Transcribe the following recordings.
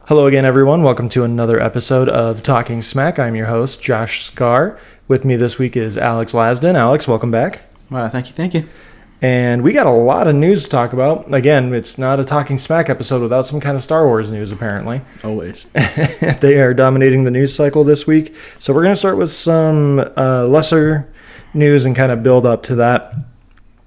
Hello again, everyone. Welcome to another episode of Talking Smack. I'm your host, Josh Scar. With me this week is Alex Lasden. Alex, welcome back. Thank you. And we got a lot of news to talk about. Again, it's not a Talking Smack episode without some kind of Star Wars news, apparently. Always. They are dominating the news cycle this week. So we're going to start with some lesser news and kind of build up to that.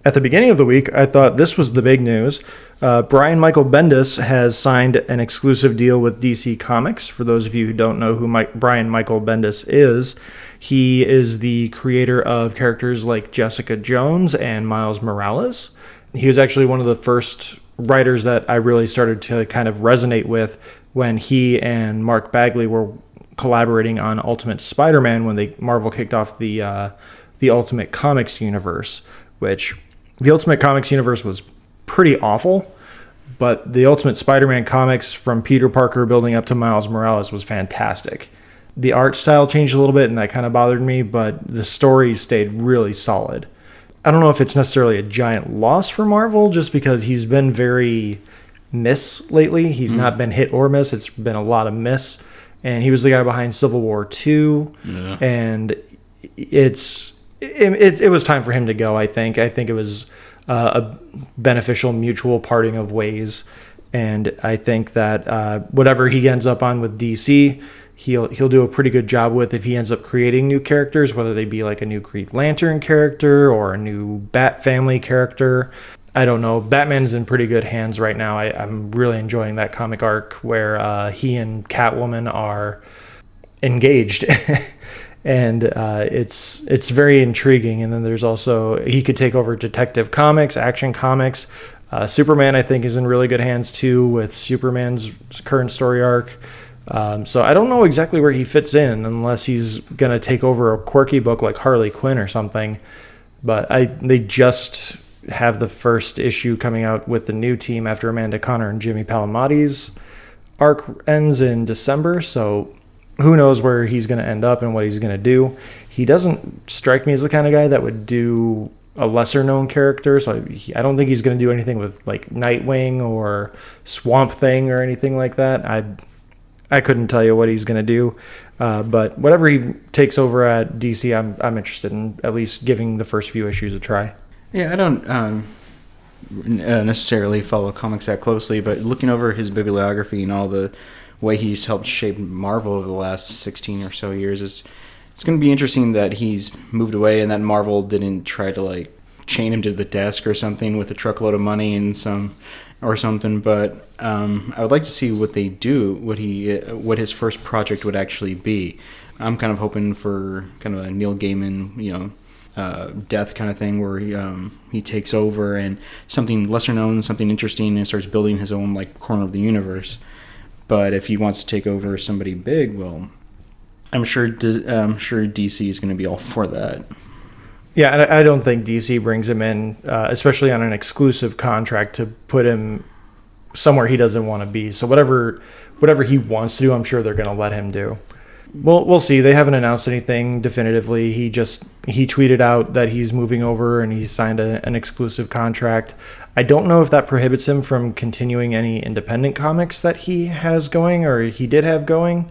At the beginning of the week, I thought this was the big news. Brian Michael Bendis has signed an exclusive deal with DC Comics. For those of you who don't know who Brian Michael Bendis is, he is the creator of characters like Jessica Jones and Miles Morales. He was actually one of the first writers that I really started to kind of resonate with when he and Mark Bagley were collaborating on Ultimate Spider-Man when Marvel kicked off the Ultimate Comics universe, which the Ultimate Comics universe was pretty awful, but the Ultimate Spider-Man comics from Peter Parker building up to Miles Morales was fantastic. The art style changed a little bit, and that kind of bothered me, but the story stayed really solid. I don't know if it's necessarily a giant loss for Marvel, just because he's been very miss lately. He's not been hit or miss. It's been a lot of miss, and he was the guy behind Civil War 2, and it was time for him to go, I think. I think it was a beneficial mutual parting of ways. And I think that whatever he ends up on with DC, he'll do a pretty good job with if he ends up creating new characters, whether they be like a new Green Lantern character or a new Bat Family character. I don't know. Batman's in pretty good hands right now. I'm really enjoying that comic arc where he and Catwoman are engaged. And it's very intriguing. And then there's also, he could take over Detective Comics, Action Comics. Superman, I think, is in really good hands too with Superman's current story arc. So I don't know exactly where he fits in unless he's going to take over a quirky book like Harley Quinn or something. But they just have the first issue coming out with the new team after Amanda Conner and Jimmy Palomatti's arc ends in December. So who knows where he's going to end up and what he's going to do. He doesn't strike me as the kind of guy that would do a lesser known character. So I don't think he's going to do anything with like Nightwing or Swamp Thing or anything like that. I couldn't tell you what he's going to do. But whatever he takes over at DC, I'm interested in at least giving the first few issues a try. Yeah, I don't necessarily follow comics that closely, but looking over his bibliography and all the way he's helped shape Marvel over the last 16 or so years, it's going to be interesting that he's moved away and that Marvel didn't try to like chain him to the desk or something with a truckload of money and something. But I would like to see what they do, what his first project would actually be. I'm kind of hoping for kind of a Neil Gaiman, death kind of thing where he takes over and something lesser known, something interesting, and starts building his own like corner of the universe. But if he wants to take over somebody big, well, I'm sure DC is going to be all for that. Yeah, and I don't think DC brings him in, especially on an exclusive contract, to put him somewhere he doesn't want to be. So whatever he wants to do, I'm sure they're going to let him do. Well, we'll see. They haven't announced anything definitively. He tweeted out that he's moving over and he signed an exclusive contract. I don't know if that prohibits him from continuing any independent comics that he has going or he did have going.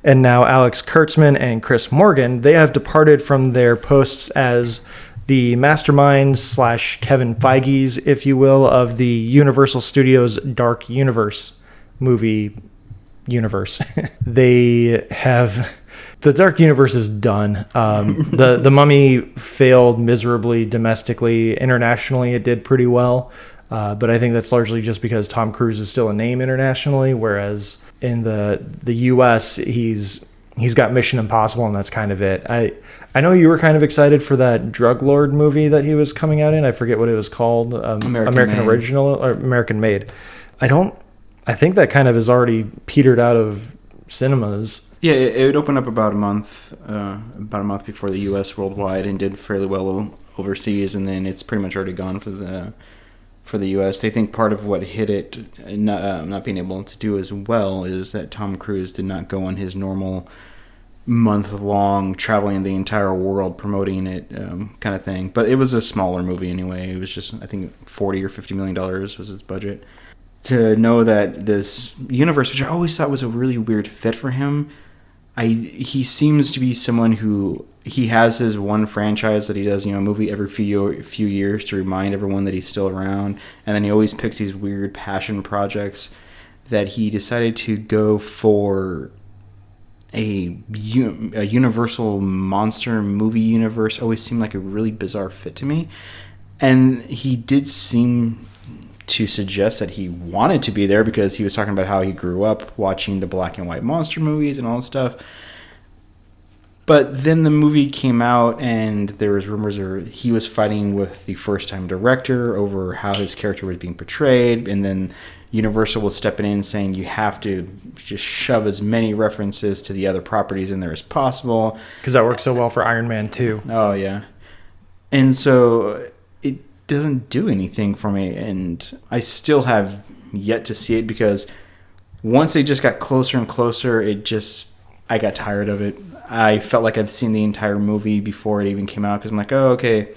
And now Alex Kurtzman and Chris Morgan, they have departed from their posts as the masterminds / Kevin Feige's, if you will, of the Universal Studios Dark Universe movie universe. The Dark Universe is done. The Mummy failed miserably domestically. Internationally, it did pretty well. But I think that's largely just because Tom Cruise is still a name internationally, whereas in the US, he's got Mission Impossible, and that's kind of it. I know you were kind of excited for that Drug Lord movie that he was coming out in. I forget what it was called. American Original or American Made. I think that kind of has already petered out of cinemas. Yeah, it would open up about a month before the U.S. worldwide, and did fairly well overseas, and then it's pretty much already gone for the U.S. They think part of what hit it, not being able to do as well, is that Tom Cruise did not go on his normal month-long traveling the entire world promoting it kind of thing. But it was a smaller movie anyway. It was just, I think, $40 or $50 million was its budget. to know that this universe, which I always thought was a really weird fit for him, he seems to be someone who he has his one franchise that he does, a movie every few years to remind everyone that he's still around, and then he always picks these weird passion projects. That he decided to go for a Universal monster movie universe always seemed like a really bizarre fit to me, and he did seem to suggest that he wanted to be there because he was talking about how he grew up watching the black and white monster movies and all this stuff. But then the movie came out and there was rumors he was fighting with the first-time director over how his character was being portrayed, and then Universal was stepping in saying you have to just shove as many references to the other properties in there as possible. Because that worked so well for Iron Man 2. Oh, yeah. And so it doesn't do anything for me, and I still have yet to see it because once they just got closer and closer, I got tired of it. I felt like I've seen the entire movie before it even came out because I'm like, oh, okay.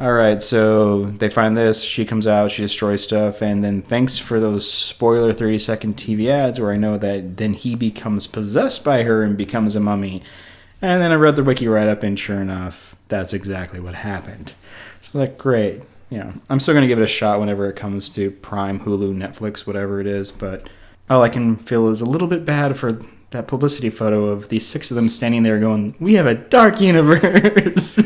All right, so they find this, she comes out, she destroys stuff, and then thanks for those spoiler 30-second TV ads where I know that then he becomes possessed by her and becomes a mummy. And then I read the wiki write-up, and sure enough, that's exactly what happened. So like, great. I'm still going to give it a shot whenever it comes to Prime, Hulu, Netflix, whatever it is, but all I can feel is a little bit bad for that publicity photo of the 6 of them standing there going, we have a dark universe.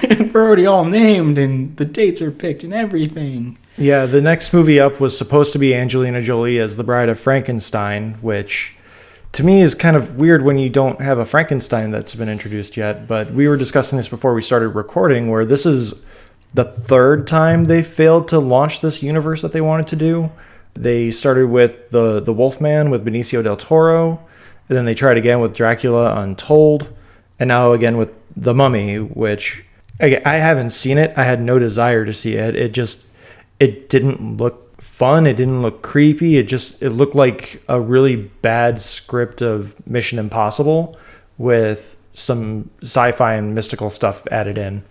And we're already all named and the dates are picked and everything. Yeah, the next movie up was supposed to be Angelina Jolie as the Bride of Frankenstein, which to me is kind of weird when you don't have a Frankenstein that's been introduced yet. But we were discussing this before we started recording, where this is the third time they failed to launch this universe that they wanted to do. They started with the Wolfman with Benicio del Toro, and then they tried again with Dracula Untold, and now again with The Mummy, which I haven't seen it. I had no desire to see it. It didn't look fun. It didn't look creepy. It looked like a really bad script of Mission Impossible with some sci-fi and mystical stuff added in.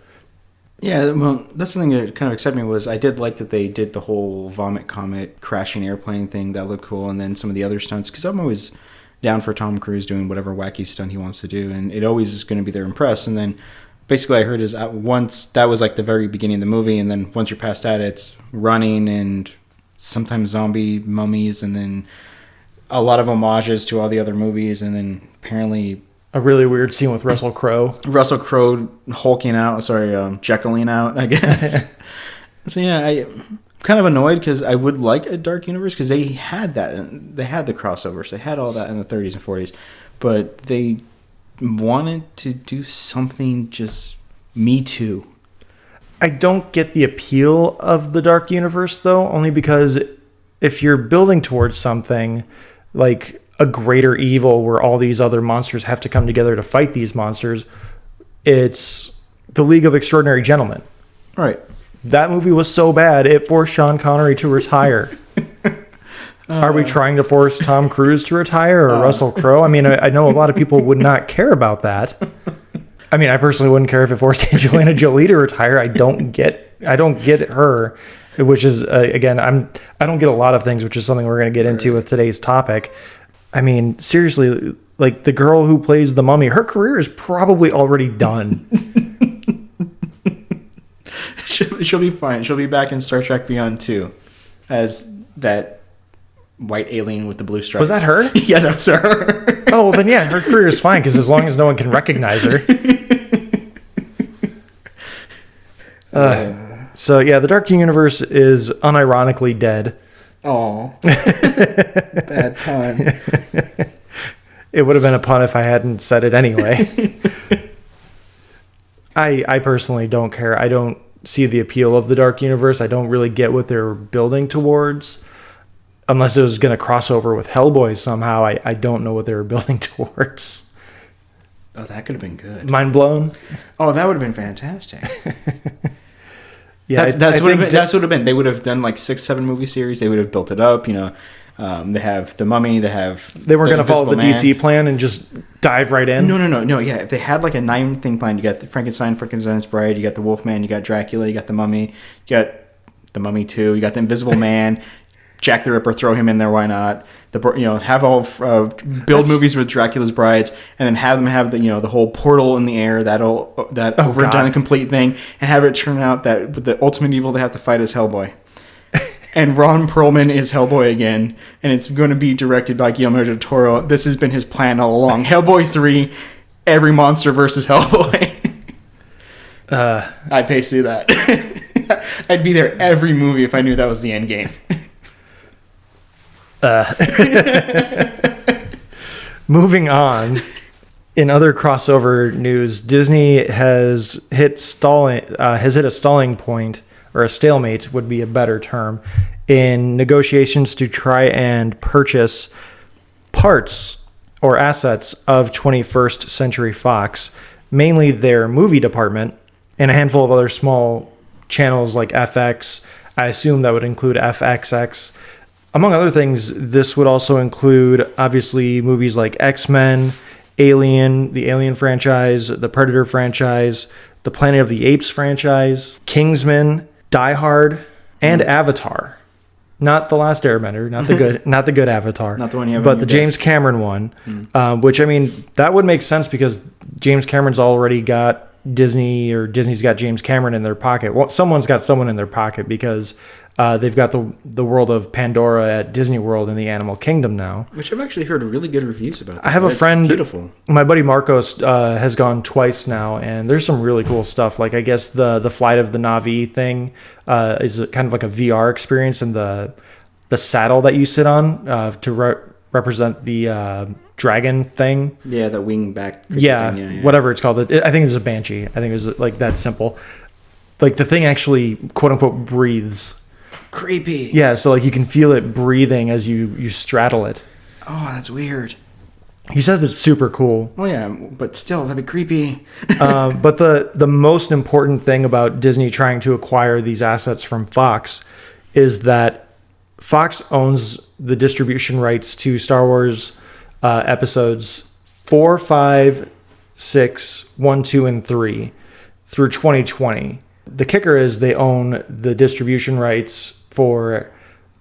Yeah, well, that's something that kind of excited me was I did like that they did the whole vomit comet crashing airplane thing. That looked cool. And then some of the other stunts, because I'm always down for Tom Cruise doing whatever wacky stunt he wants to do, and it always is going to be there impressed. And then basically I heard is at once that was like the very beginning of the movie, and then once you're past that, it's running and sometimes zombie mummies, and then a lot of homages to all the other movies, and then apparently a really weird scene with Russell Crowe. Russell Crowe hulking out, Jekylling out, I guess. So yeah, I'm kind of annoyed because I would like a dark universe because they had that. They had the crossovers. They had all that in the 30s and 40s. But they wanted to do something just Me Too. I don't get the appeal of the dark universe, though, only because if you're building towards something like a greater evil where all these other monsters have to come together to fight these monsters, it's the League of Extraordinary Gentlemen. Right. That movie was so bad, it forced Sean Connery to retire. Are we trying to force Tom Cruise to retire or Russell Crowe? I mean, I know a lot of people would not care about that. I mean, I personally wouldn't care if it forced Angelina Jolie to retire. I don't get her, which is, again, I don't get a lot of things, which is something we're going to get into with today's topic. I mean, seriously, like the girl who plays the mummy, her career is probably already done. She'll be fine. She'll be back in Star Trek Beyond 2 as that white alien with the blue stripes. Was that her? Yeah, that was her. Oh, well, then yeah, her career is fine because as long as no one can recognize her. So yeah, the Dark Universe is unironically dead. Oh, bad pun. It would have been a pun if I hadn't said it anyway. I personally don't care. I don't see the appeal of the Dark Universe. I don't really get what they're building towards. Unless it was going to cross over with Hellboy somehow. I don't know what they were building towards. Oh, that could have been good. Mind blown? Oh, that would have been fantastic. Yeah, that's what would have been. They would have done like 6-7 movie series. They would have built it up. They have the Mummy. They were going to follow the DC plan and just dive right in. No. Yeah, if they had like a 9-thing plan, you got the Frankenstein's Bride, you got the Wolfman, you got Dracula, you got the Mummy, you got the Mummy 2, you got the Invisible Man. Jack the Ripper, throw him in there. Why not? Have all build movies with Dracula's brides, and then have them have the whole portal in the air, that overdone and complete thing, and have it turn out that the ultimate evil they have to fight is Hellboy. And Ron Perlman is Hellboy again, and it's going to be directed by Guillermo del Toro. This has been his plan all along. Hellboy 3, every monster versus Hellboy. I'd pay to see that. I'd be there every movie if I knew that was the end game. Moving on, in other crossover news, Disney has hit a stalling point, or a stalemate would be a better term, in negotiations to try and purchase parts or assets of 21st Century Fox, mainly their movie department and a handful of other small channels like FX. I assume that would include FXX. Among other things, this would also include, obviously, movies like X-Men, Alien, the Alien franchise, the Predator franchise, the Planet of the Apes franchise, Kingsman, Die Hard, and Avatar. Not the Last Airbender, not the good Avatar, not the one you have, but the James Cameron one. Which, I mean, that would make sense because James Cameron's already got Disney, or Disney's got James Cameron in their pocket. Well, someone's got someone in their pocket because they've got the world of Pandora at Disney World in the Animal Kingdom now. Which I've actually heard really good reviews about. That. I have a friend, beautiful. My buddy Marcos has gone twice now, and there's some really cool stuff. Like, I guess the Flight of the Na'vi thing is kind of like a VR experience, and the saddle that you sit on to represent the dragon thing. Yeah, the wingback. Yeah, thing. Yeah, whatever it's called. I think it was a banshee. I think it was like that simple. Like, the thing actually, quote unquote, breathes. Creepy. Yeah, so like you can feel it breathing as you straddle it. Oh, that's weird. He says it's super cool. Oh yeah, but still, that'd be creepy. But the most important thing about Disney trying to acquire these assets from Fox is that Fox owns the distribution rights to Star Wars episodes 4, 5, 6, 1, 2, and 3 through 2020. The kicker is they own the distribution rights for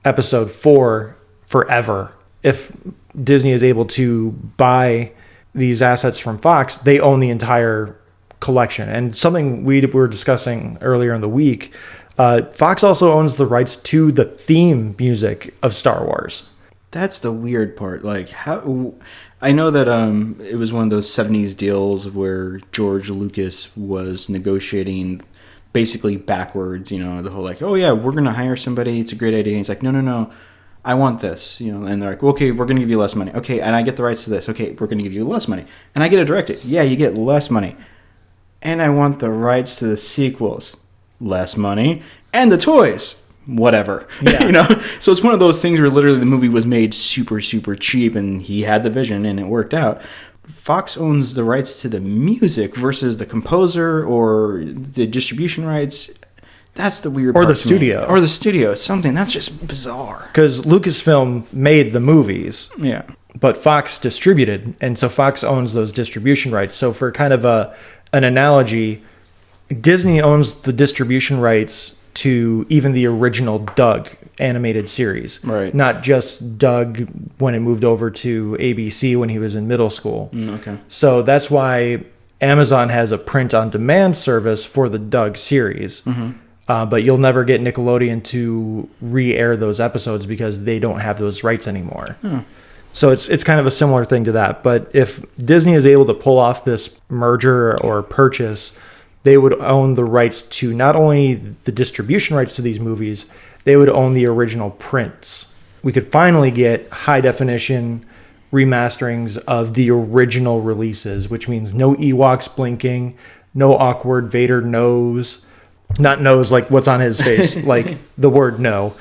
episode 4 forever. If Disney is able to buy these assets from Fox, they own the entire collection. And something we were discussing earlier in the week, Fox also owns the rights to the theme music of Star Wars. That's the weird part. Like, how... I know that it was one of those 70s deals where George Lucas was negotiating basically backwards, the whole like, oh yeah, we're going to hire somebody. It's a great idea. And he's like, no, I want this, and they're like, okay, we're going to give you less money. Okay. And I get the rights to this. Okay. We're going to give you less money. And I get to direct it. Yeah. You get less money. And I want the rights to the sequels, less money, and the toys, whatever. Yeah. So it's one of those things where literally the movie was made super, super cheap and he had the vision and it worked out. Fox owns the rights to the music versus the composer or the distribution rights. That's the weird part. Or the studio. Or the studio. Something. That's just bizarre. Because Lucasfilm made the movies. Yeah. But Fox distributed. And so Fox owns those distribution rights. So for kind of an analogy, Disney owns the distribution rights to even the original Doug animated series. Right. Not just Doug when it moved over to ABC when he was in middle school. Okay. So that's why Amazon has a print-on-demand service for the Doug series. Mm-hmm. But you'll never get Nickelodeon to re-air those episodes because they don't have those rights anymore. So it's kind of a similar thing to that. But if Disney is able to pull off this merger or purchase, they would own the rights to not only the distribution rights to these movies, they would own the original prints. We could finally get high definition remasterings of the original releases, which means no Ewoks blinking, no awkward Vader nose, not nose like what's on his face, like the word no.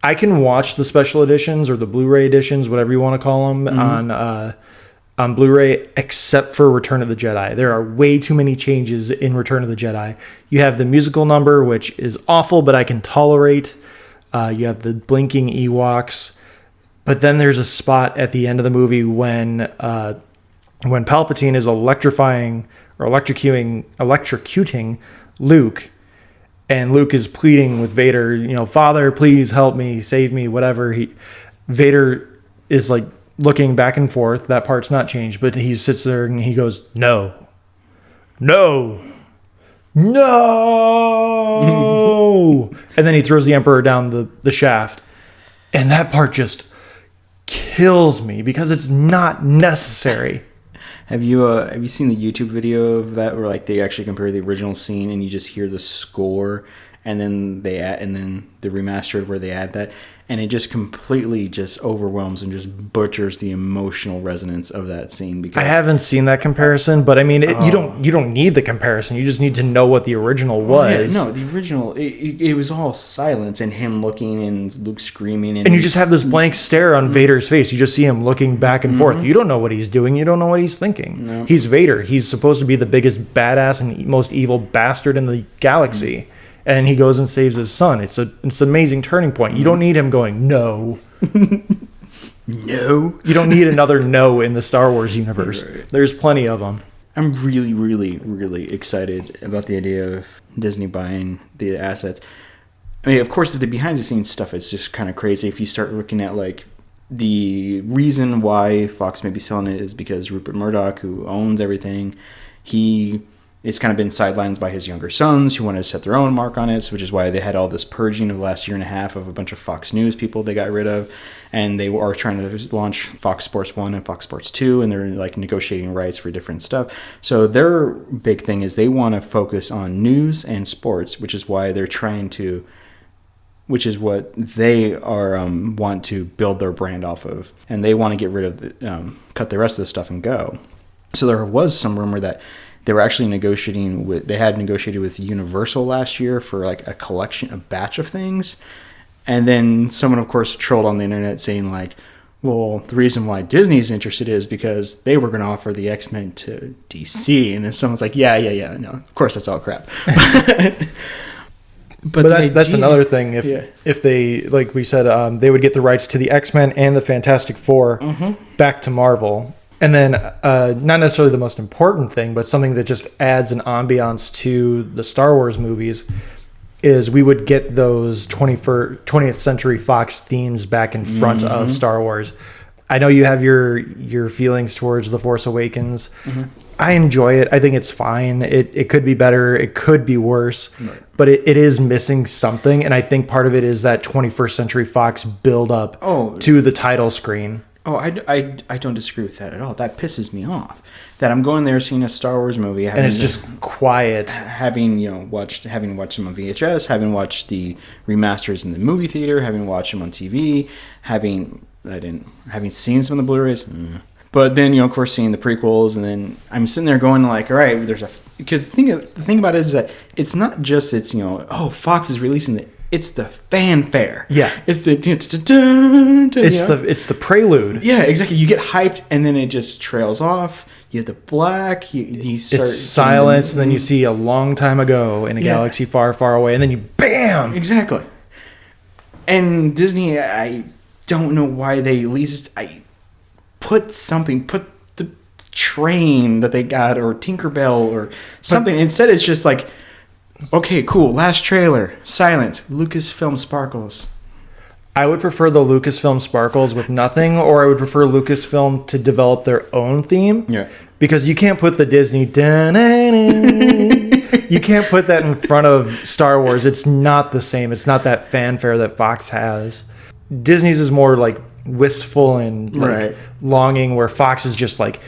I can watch the special editions or the Blu-ray editions, whatever you want to call them, on Blu-ray, except for Return of the Jedi. There are way too many changes in Return of the Jedi. You have the musical number, which is awful, but I can tolerate. You have the blinking Ewoks. But then there's a spot at the end of the movie when Palpatine is electrocuting Luke, and Luke is pleading with Vader, Father, please help me, save me, whatever. Vader is like looking back and forth. That part's not changed, but he sits there and he goes, no, no, no. And then he throws the Emperor down the shaft. And that part just kills me because it's not necessary. Have you seen the YouTube video of that where like they actually compare the original scene and you just hear the score and then the remastered where they add that, and it just completely just overwhelms and just butchers the emotional resonance of that scene. Because I haven't seen that comparison, but I mean, you don't need the comparison. You just need to know what the original was. Yeah, no, the original it was all silence and him looking and Luke screaming, and you just have this blank stare on Vader's face. You just see him looking back and forth. You don't know what he's doing. You don't know what he's thinking. No. He's Vader. He's supposed to be the biggest badass and most evil bastard in the galaxy. And he goes and saves his son. It's an amazing turning point. You don't need him going, no. No. You don't need another no in the Star Wars universe. Right. There's plenty of them. I'm really, really, really excited about the idea of Disney buying the assets. I mean, of course, the behind-the-scenes stuff is just kind of crazy. If you start looking at, like, the reason why Fox may be selling it is because Rupert Murdoch, who owns everything, it's kind of been sidelined by his younger sons who wanted to set their own mark on it, which is why they had all this purging of the last year and a half of a bunch of Fox News people they got rid of. And they are trying to launch Fox Sports 1 and Fox Sports 2, and they're like negotiating rights for different stuff. So their big thing is they want to focus on news and sports, which is why they're trying to, which is what they are want to build their brand off of. And they want to get rid of, cut the rest of the stuff and go. So there was some rumor that they were actually negotiated with Universal last year for like a batch of things. And then someone, of course, trolled on the internet saying like, well, the reason why Disney's interested is because they were going to offer the X-Men to DC. And then someone's like, yeah, no, of course that's all crap. But that's another thing. If they, like we said, they would get the rights to the X-Men and the Fantastic Four back to Marvel. And then, not necessarily the most important thing, but something that just adds an ambiance to the Star Wars movies is we would get those 20th Century Fox themes back in front of Star Wars. I know you have your feelings towards The Force Awakens. I enjoy it. I think it's fine. It could be better. It could be worse. Right. But it is missing something. And I think part of it is that 21st Century Fox build up to the title screen. Oh, I don't disagree with that at all. That pisses me off. That I'm going there seeing a Star Wars movie and it's just quiet. Having watched them on VHS, having watched the remasters in the movie theater, having watched them on TV, having seen some of the Blu-rays. But then of course seeing the prequels, and then I'm sitting there going like, all right, because the thing about it is that it's not just Fox is releasing it. It's the fanfare. Yeah. It's the it's the prelude. Yeah, exactly. You get hyped and then it just trails off. You have the black. You start. It's silence, and then you see a long time ago in a galaxy far, far away, and then you bam. Exactly. And Disney, I don't know why they least. Put the train that they got or Tinkerbell or something. Instead, it's just like, okay, cool. Last trailer. Silent. Lucasfilm sparkles. I would prefer the Lucasfilm sparkles with nothing, or I would prefer Lucasfilm to develop their own theme. Yeah. Because you can't put the Disney... you can't put that in front of Star Wars. It's not the same. It's not that fanfare that Fox has. Disney's is more like wistful and longing, where Fox is just like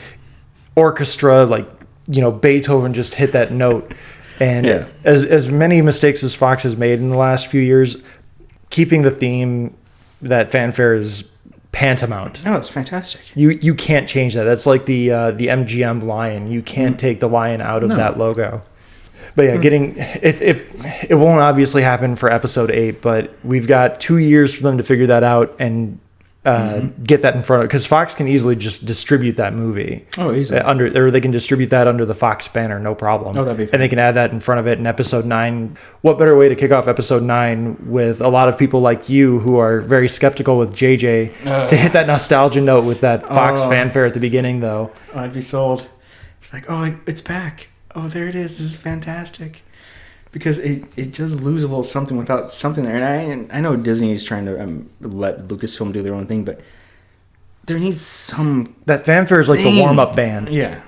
orchestra, like, Beethoven just hit that note. And as many mistakes as Fox has made in the last few years, keeping the theme, that fanfare is paramount. No, it's fantastic. You can't change that. That's like the MGM lion. You can't take the lion out of that logo. But yeah, getting it won't obviously happen for episode 8, but we've got 2 years for them to figure that out and get that in front of, because Fox can easily just distribute that movie. Oh, easily. Or they can distribute that under the Fox banner, no problem. Oh, that'd be fun. And they can add that in front of it in episode 9. What better way to kick off episode 9 with a lot of people like you who are very skeptical with JJ to hit that nostalgia note with that Fox fanfare at the beginning, though. I'd be sold. Like, it's back. Oh, there it is. This is fantastic. because it does lose a little something without something there. And I know Disney is trying to let Lucasfilm do their own thing, but there needs some That fanfare is like thing. the warm-up band. Yeah.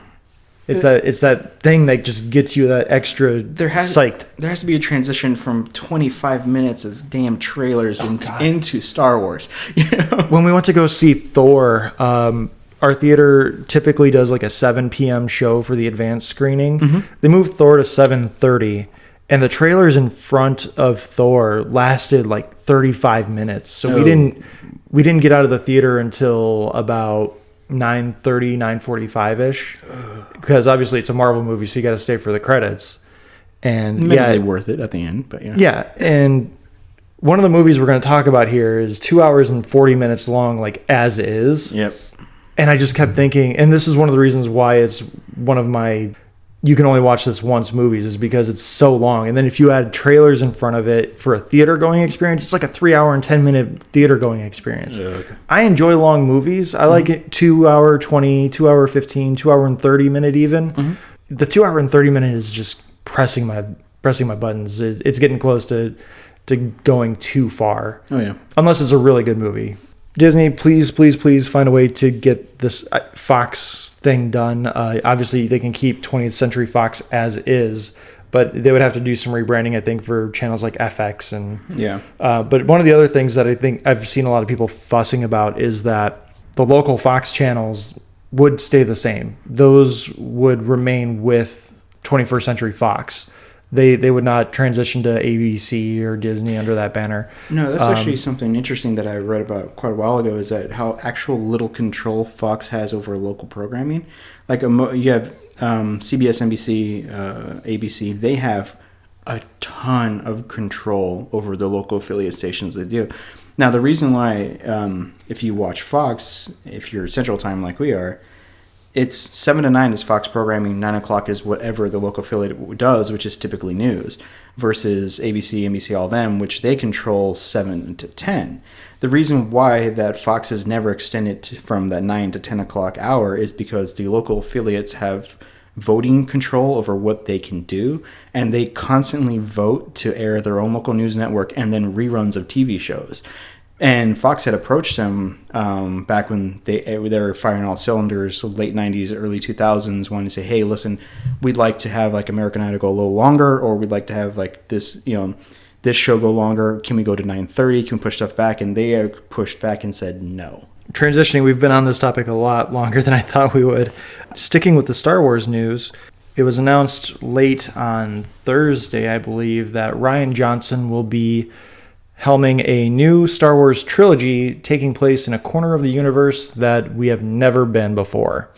It's that thing that just gets you that extra psyched. There has to be a transition from 25 minutes of damn trailers into Star Wars. You know? When we went to go see Thor, our theater typically does like a 7 p.m. show for the advanced screening. Mm-hmm. They moved Thor to 7:30, and the trailers in front of Thor lasted like 35 minutes. So we didn't get out of the theater until about 9:30, 9:45 ish, because obviously it's a Marvel movie, so you got to stay for the credits. And Maybe worth it at the end, but yeah. Yeah, and one of the movies we're going to talk about here is 2 hours and 40 minutes long, like as is. Yep. And I just kept thinking, and this is one of the reasons why it's one of my you can only watch this once movies, is because it's so long. And then if you add trailers in front of it for a theater going experience, it's like a 3 hour and 10 minute theater going experience. Yeah, okay. I enjoy long movies. I like it 2 hour 20, 2 hour 15, 2 hour and 30 minute even. Mm-hmm. The 2 hour and 30 minute is just pressing my buttons. It's getting close to going too far. Oh yeah. Unless it's a really good movie. Disney, please find a way to get this Fox thing done. Obviously, they can keep 20th Century Fox as is, but they would have to do some rebranding, I think, for channels like FX. And Yeah. But one of the other things that I think I've seen a lot of people fussing about is that the local Fox channels would stay the same. Those would remain with 21st Century Fox. They would not transition to ABC or Disney under that banner. No, that's actually something interesting that I read about quite a while ago, is that how actual little control Fox has over local programming. Like you have CBS, NBC, ABC, they have a ton of control over the local affiliate stations they do. Now, the reason why, if you watch Fox, if you're Central Time like we are, it's 7 to 9 is Fox programming, 9 o'clock is whatever the local affiliate does, which is typically news, versus ABC, NBC, all them, which they control 7 to 10. The reason why that Fox has never extended from that 9 to 10 o'clock hour is because the local affiliates have voting control over what they can do, and they constantly vote to air their own local news network and then reruns of TV shows. And Fox had approached them back when they were firing all cylinders, so late 90s, early 2000s, wanting to say, hey, listen, we'd like to have like American Idol go a little longer, or we'd like to have like this, this show go longer. Can we go to 9:30? Can we push stuff back? And they pushed back and said no. Transitioning, we've been on this topic a lot longer than I thought we would. Sticking with the Star Wars news, it was announced late on Thursday, I believe, that Rian Johnson will be helming a new Star Wars trilogy taking place in a corner of the universe that we have never been before.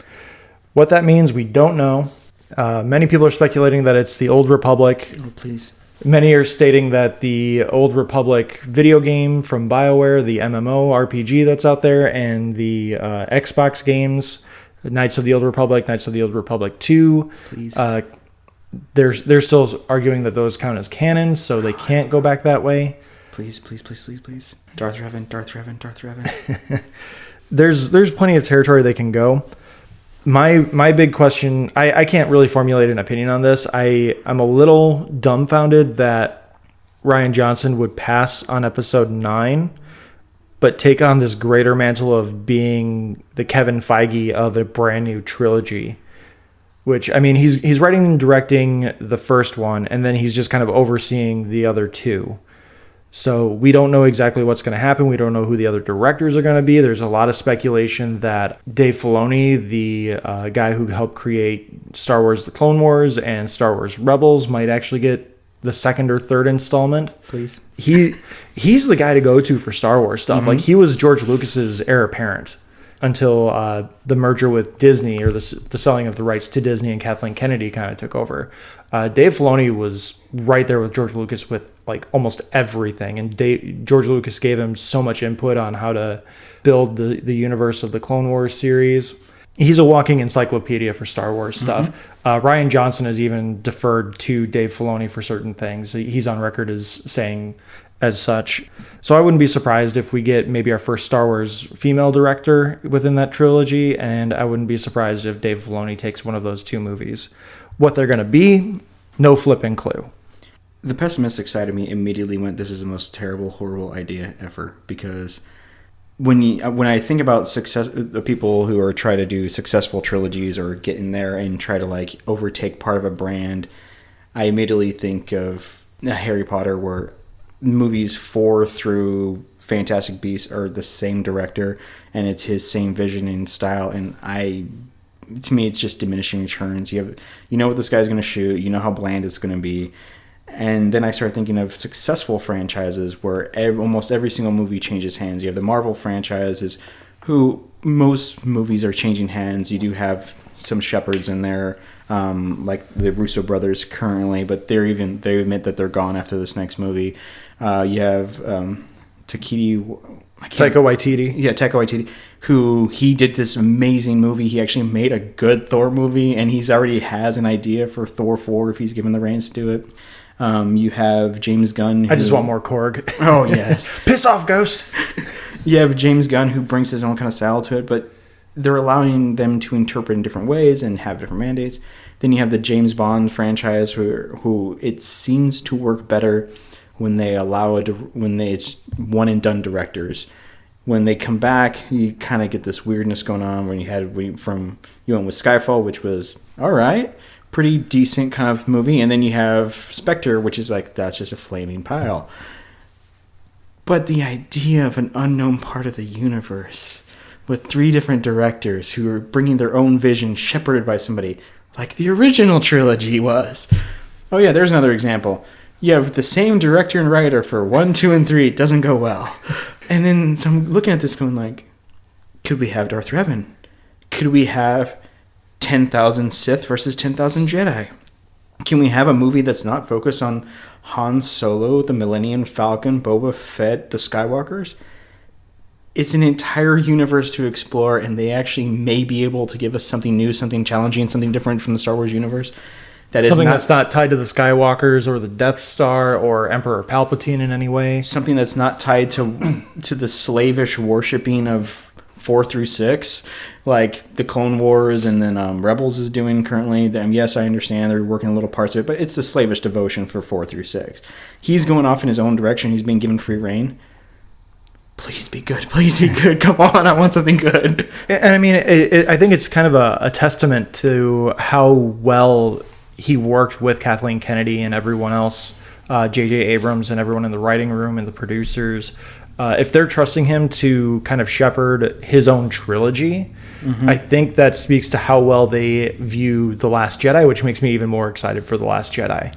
What that means, we don't know. Many people are speculating that it's the Old Republic. Oh, please. Many are stating that the Old Republic video game from BioWare, the MMO RPG that's out there, and the Xbox games, Knights of the Old Republic, Knights of the Old Republic 2. Please. They're still arguing that those count as canon, so they can't go back that way. Please. Darth Revan. There's plenty of territory they can go. My big question, I can't really formulate an opinion on this. I'm a little dumbfounded that Rian Johnson would pass on episode 9, but take on this greater mantle of being the Kevin Feige of a brand new trilogy. Which, I mean, he's writing and directing the first one, and then he's just kind of overseeing the other two. So we don't know exactly what's going to happen. We don't know who the other directors are going to be. There's a lot of speculation that Dave Filoni, the guy who helped create Star Wars The Clone Wars and Star Wars Rebels, might actually get the second or third installment. Please. He's the guy to go to for Star Wars stuff. Mm-hmm. Like, he was George Lucas's heir apparent until the merger with Disney, or the selling of the rights to Disney, and Kathleen Kennedy kind of took over. Dave Filoni was right there with George Lucas with like almost everything, and George Lucas gave him so much input on how to build the universe of the Clone Wars series. He's a walking encyclopedia for Star Wars stuff. Mm-hmm. Rian Johnson has even deferred to Dave Filoni for certain things. He's on record as saying as such. So I wouldn't be surprised if we get maybe our first Star Wars female director within that trilogy, and I wouldn't be surprised if Dave Filoni takes one of those two movies. What they're going to be, no flipping clue. The pessimistic side of me immediately went, "This is the most terrible, horrible idea ever." Because when I think about the people who are trying to do successful trilogies or get in there and try to like overtake part of a brand, I immediately think of Harry Potter, where movies 4 through Fantastic Beasts are the same director, and it's his same vision and style. And to me, it's just diminishing returns. You know what this guy's going to shoot. You know how bland it's going to be. And then I start thinking of successful franchises where almost every single movie changes hands. You have the Marvel franchises, who most movies are changing hands. You do have some shepherds in there, like the Russo brothers currently, but they admit that they're gone after this next movie. You have Taika Waititi. Yeah, Taika Waititi, who he did this amazing movie. He actually made a good Thor movie, and he's already has an idea for Thor 4 if he's given the reins to do it. You have James Gunn. I just want more Korg. Oh, yes. Piss off, Ghost! You have James Gunn, who brings his own kind of style to it, but they're allowing them to interpret in different ways and have different mandates. Then you have the James Bond franchise, who it seems to work better when they it's one and done directors. When they come back, you kind of get this weirdness going on. When you went with Skyfall, which was all right, pretty decent kind of movie, and then you have Spectre, which is like, that's just a flaming pile. But the idea of an unknown part of the universe with 3 different directors who are bringing their own vision, shepherded by somebody like the original trilogy was. Oh yeah, there's another example. You have the same director and writer for 1, 2, and 3. It doesn't go well. And then so I'm looking at this going like, could we have Darth Revan? Could we have 10,000 Sith versus 10,000 Jedi? Can we have a movie that's not focused on Han Solo, the Millennium Falcon, Boba Fett, the Skywalkers? It's an entire universe to explore, and they actually may be able to give us something new, something challenging, something different from the Star Wars universe. That's not tied to the Skywalkers or the Death Star or Emperor Palpatine in any way. Something that's not tied to the slavish worshipping of 4 through 6, like the Clone Wars and then Rebels is doing currently. Yes, I understand they're working little parts of it, but it's the slavish devotion for 4 through 6. He's going off in his own direction. He's being given free reign. Please be good. Please be good. Come on. I want something good. And I mean, I think it's kind of a testament to how well he worked with Kathleen Kennedy and everyone else, J.J. Abrams and everyone in the writing room and the producers. If they're trusting him to kind of shepherd his own trilogy, I think that speaks to how well they view The Last Jedi, which makes me even more excited for The Last Jedi.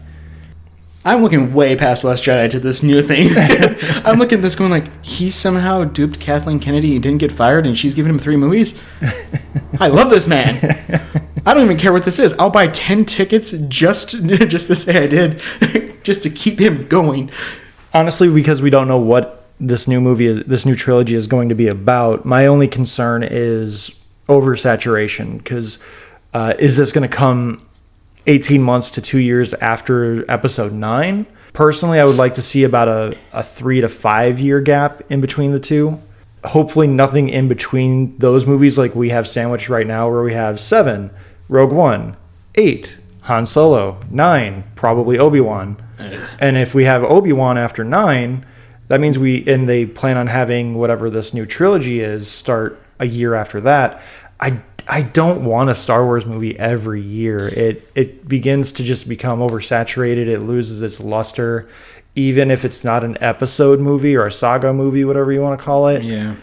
I'm looking way past Last Jedi to this new thing. I'm looking at this going like, he somehow duped Kathleen Kennedy and didn't get fired, and she's giving him 3 movies? I love this man. I don't even care what this is. I'll buy 10 tickets just to say I did, just to keep him going. Honestly, because we don't know what this new trilogy is going to be about, my only concern is oversaturation, because is this going to come 18 months to 2 years after episode 9? Personally, I would like to see about a 3 to 5 year gap in between the two. Hopefully nothing in between those movies like we have sandwiched right now, where we have 7, Rogue One, 8, Han Solo, 9, probably Obi-Wan. And if we have Obi-Wan after 9, that means they plan on having whatever this new trilogy is start a year after that. I don't want a Star Wars movie every year. It begins to just become oversaturated. It loses its luster. Even if it's not an episode movie or a saga movie, whatever you want to call it. Yeah.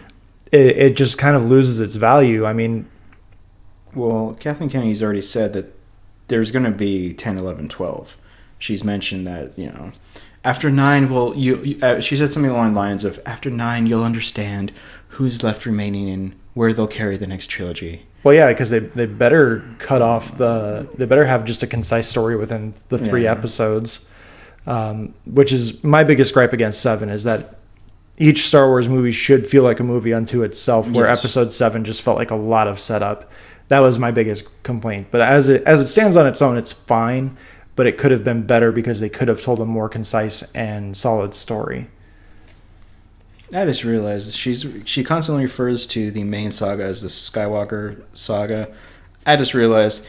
It just kind of loses its value. I mean... Well, Kathleen Kennedy's already said that there's going to be 10, 11, 12. She's mentioned that, after 9, she said something along the lines of, after 9, you'll understand who's left remaining and where they'll carry the next trilogy. Well, yeah, because they better cut off they better have just a concise story within the 3 episodes, which is my biggest gripe against 7, is that each Star Wars movie should feel like a movie unto itself, where episode 7 just felt like a lot of setup. That was my biggest complaint. But as it stands on its own, it's fine, but it could have been better because they could have told a more concise and solid story. I just realized she constantly refers to the main saga as the Skywalker saga. I just realized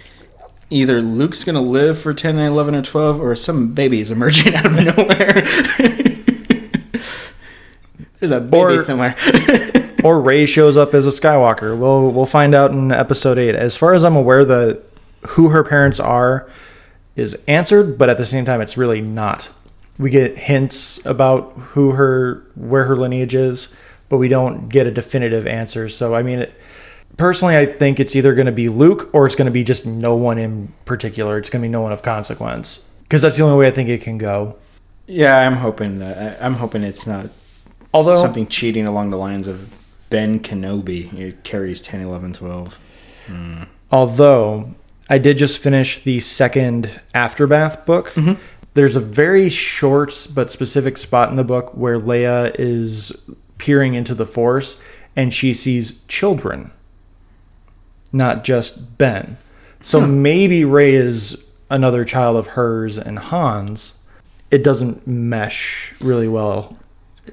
either Luke's gonna live for 10, 11, or 12, or some baby is emerging out of nowhere. There's a baby somewhere. Or Rey shows up as a Skywalker. We'll find out in episode 8. As far as I'm aware, who her parents are is answered, but at the same time, it's really not. We get hints about where her lineage is, but we don't get a definitive answer. So, I mean, personally, I think it's either going to be Luke or it's going to be just no one in particular. It's going to be no one of consequence, because that's the only way I think it can go. Yeah, I'm hoping it's not something cheating along the lines of Ben Kenobi. It carries 10, 11, 12. Although I did just finish the second Aftermath book. Mm-hmm. There's a very short but specific spot in the book where Leia is peering into the Force and she sees children, not just Ben. So maybe Rey is another child of hers and Han's. It doesn't mesh really well.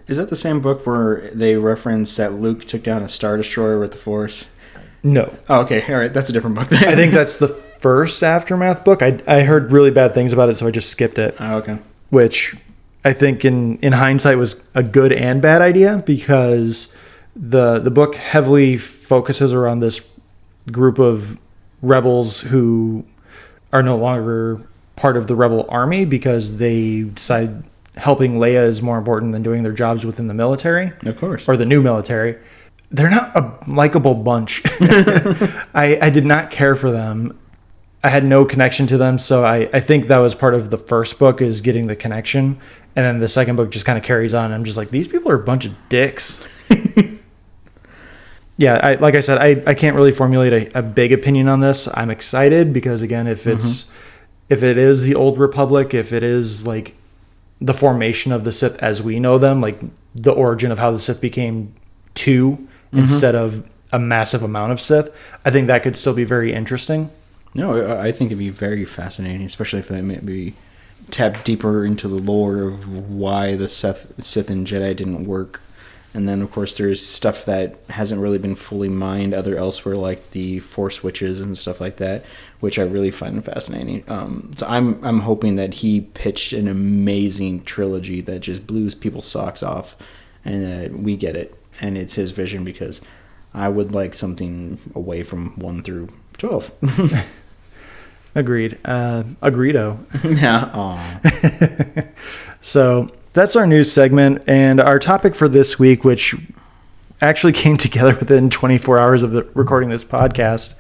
Is that the same book where they reference that Luke took down a Star Destroyer with the Force? No. Oh, okay. All right. That's a different book. I think that's the first Aftermath book. I heard really bad things about it, so I just skipped it. Oh, okay. Which I think in hindsight was a good and bad idea, because the book heavily focuses around this group of rebels who are no longer part of the rebel army because they decide helping Leia is more important than doing their jobs within the military. Of course. Or the new military. They're not a likable bunch. I did not care for them. I had no connection to them, so I think that was part of the first book, is getting the connection. And then the second book just kind of carries on. I'm just like, these people are a bunch of dicks. Yeah, like I said, I can't really formulate a big opinion on this. I'm excited because, again, if it is the Old Republic, if it is like the formation of the Sith as we know them, like the origin of how the Sith became 2 instead of a massive amount of Sith, I think that could still be very interesting. No, I think it'd be very fascinating, especially if they maybe tap deeper into the lore of why the Sith and Jedi didn't work. And then, of course, there's stuff that hasn't really been fully mined elsewhere, like the Force witches and stuff like that, which I really find fascinating. So I'm hoping that he pitched an amazing trilogy that just blew people's socks off, and that we get it, and it's his vision, because I would like something away from 1 through 12. Agreed. Agreedo. Yeah. Aw. So that's our news segment, and our topic for this week, which actually came together within 24 hours of recording this podcast.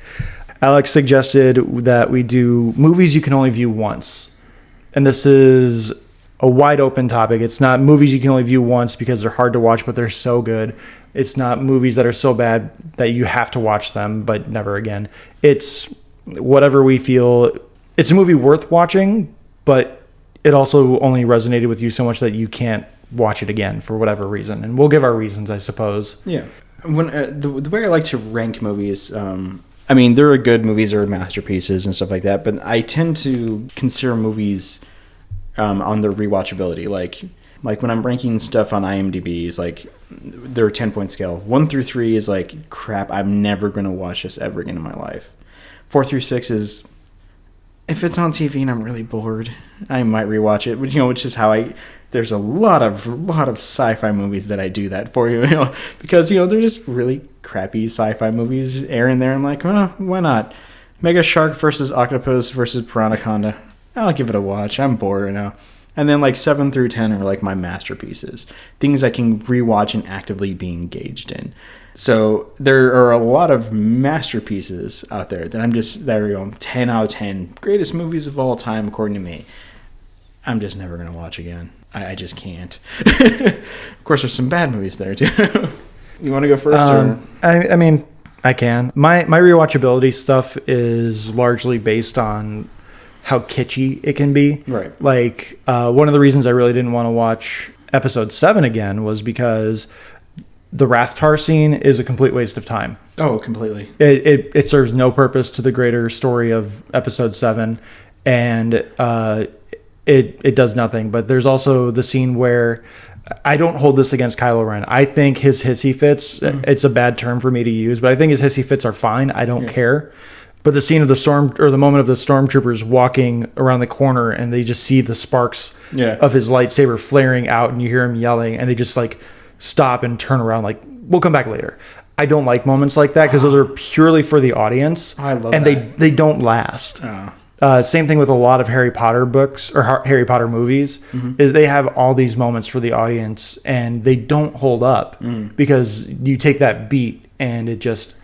Alex suggested that we do movies you can only view once. And this is a wide open topic. It's not movies you can only view once because they're hard to watch, but they're so good. It's not movies that are so bad that you have to watch them, but never again. It's whatever we feel. It's a movie worth watching, but it also only resonated with you so much that you can't watch it again for whatever reason. And we'll give our reasons, I suppose. Yeah. When the way I like to rank movies, I mean, there are good movies, there are masterpieces and stuff like that, but I tend to consider movies on their rewatchability. Like when I'm ranking stuff on IMDb, it's like they're a 10-point scale. 1 through 3 is like, crap, I'm never going to watch this ever again in my life. 4 through 6 is, if it's on TV and I'm really bored, I might rewatch it. But, which is how there's a lot of sci-fi movies that I do that for you, because, they're just really crappy sci-fi movies airing there. I'm like, well, why not? Mega Shark versus Octopus versus Piranhaconda. I'll give it a watch. I'm bored right now. And then 7 through 10 are like my masterpieces. Things I can rewatch and actively be engaged in. So there are a lot of masterpieces out there that I'm just, there you go, 10 out of 10. Greatest movies of all time, according to me. I'm just never going to watch again. I just can't. Of course, there's some bad movies there, too. You want to go first? I mean, I can. My rewatchability stuff is largely based on how kitschy it can be. Right. Like, one of the reasons I really didn't want to watch episode 7 again was because the Rathtar scene is a complete waste of time. Oh, completely. It serves no purpose to the greater story of episode 7, and it does nothing. But there's also the scene where, I don't hold this against Kylo Ren. I think his hissy fits, it's a bad term for me to use, but I think his hissy fits are fine. I don't care. But the scene of the moment of the stormtroopers walking around the corner and they just see the sparks of his lightsaber flaring out and you hear him yelling and they just like stop and turn around like, we'll come back later. I don't like moments like that because those are purely for the audience. I love and that. they don't last. Same thing with a lot of Harry Potter books or Harry Potter movies. Is they have all these moments for the audience and they don't hold up because you take that beat and it just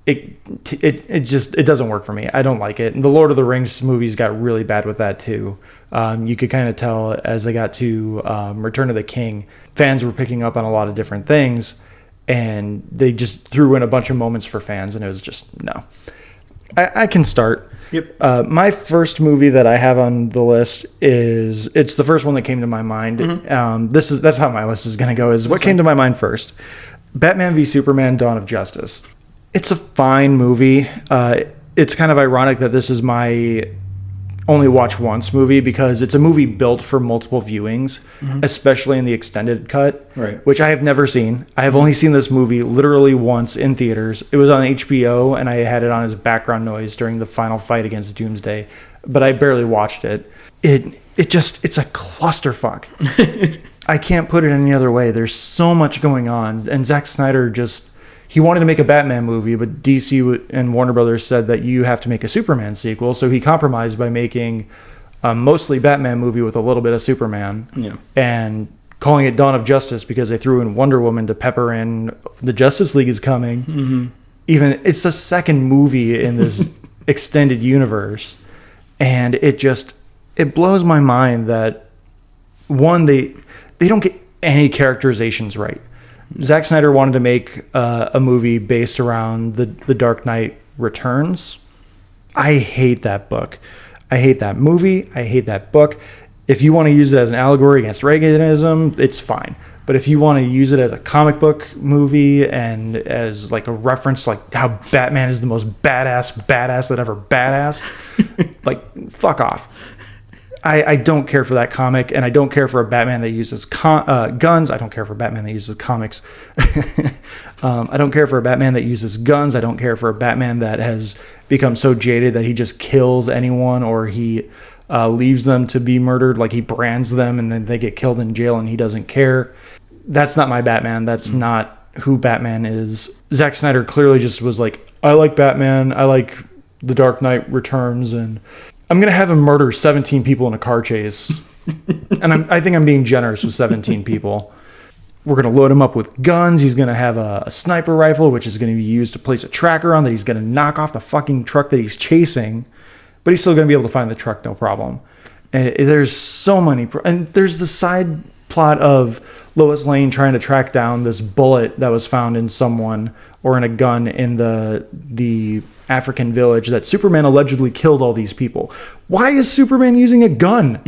it doesn't work for me. I don't like it. And the Lord of the Rings movies got really bad with that too. You could kind of tell as they got to Return of the King, fans were picking up on a lot of different things and they just threw in a bunch of moments for fans and it was just no. I can start. Yep. My first movie that I have on the list it's the first one that came to my mind. That's how my list is going to go. What came to my mind first? Batman v Superman: Dawn of Justice. It's a fine movie. It's kind of ironic that this is my only watch once movie because it's a movie built for multiple viewings, especially in the extended cut, which I have never seen. I have only seen this movie literally once in theaters. It was on HBO and I had it on as background noise during the final fight against Doomsday, but I barely watched it. It's a clusterfuck. I can't put it any other way. There's so much going on and Zack Snyder he wanted to make a Batman movie, but DC and Warner Brothers said that you have to make a Superman sequel. So he compromised by making a mostly Batman movie with a little bit of Superman and calling it Dawn of Justice because they threw in Wonder Woman to pepper in the Justice League is coming. Even it's the second movie in this extended universe. And it blows my mind that one, they don't get any characterizations right. Zack Snyder wanted to make a movie based around the Dark Knight Returns. I hate that book. I hate that movie. I hate that book. If you want to use it as an allegory against Reaganism, it's fine. But if you want to use it as a comic book movie and as like a reference like how Batman is the most badass that ever badass, like fuck off. I don't care for that comic, and I don't care for a Batman that uses guns. I don't care for a Batman that uses comics. I don't care for a Batman that uses guns. I don't care for a Batman that has become so jaded that he just kills anyone or he leaves them to be murdered, like he brands them and then they get killed in jail and he doesn't care. That's not my Batman. That's not who Batman is. Zack Snyder clearly just was like, I like Batman. I like The Dark Knight Returns, and I'm going to have him murder 17 people in a car chase. And I think I'm being generous with 17 people. We're going to load him up with guns. He's going to have a sniper rifle, which is going to be used to place a tracker on that he's going to knock off the fucking truck that he's chasing. But he's still going to be able to find the truck, no problem. And there's so many... And there's the side plot of Lois Lane trying to track down this bullet that was found in someone or in a gun in the African village that Superman allegedly killed all these people. Why is Superman using a gun?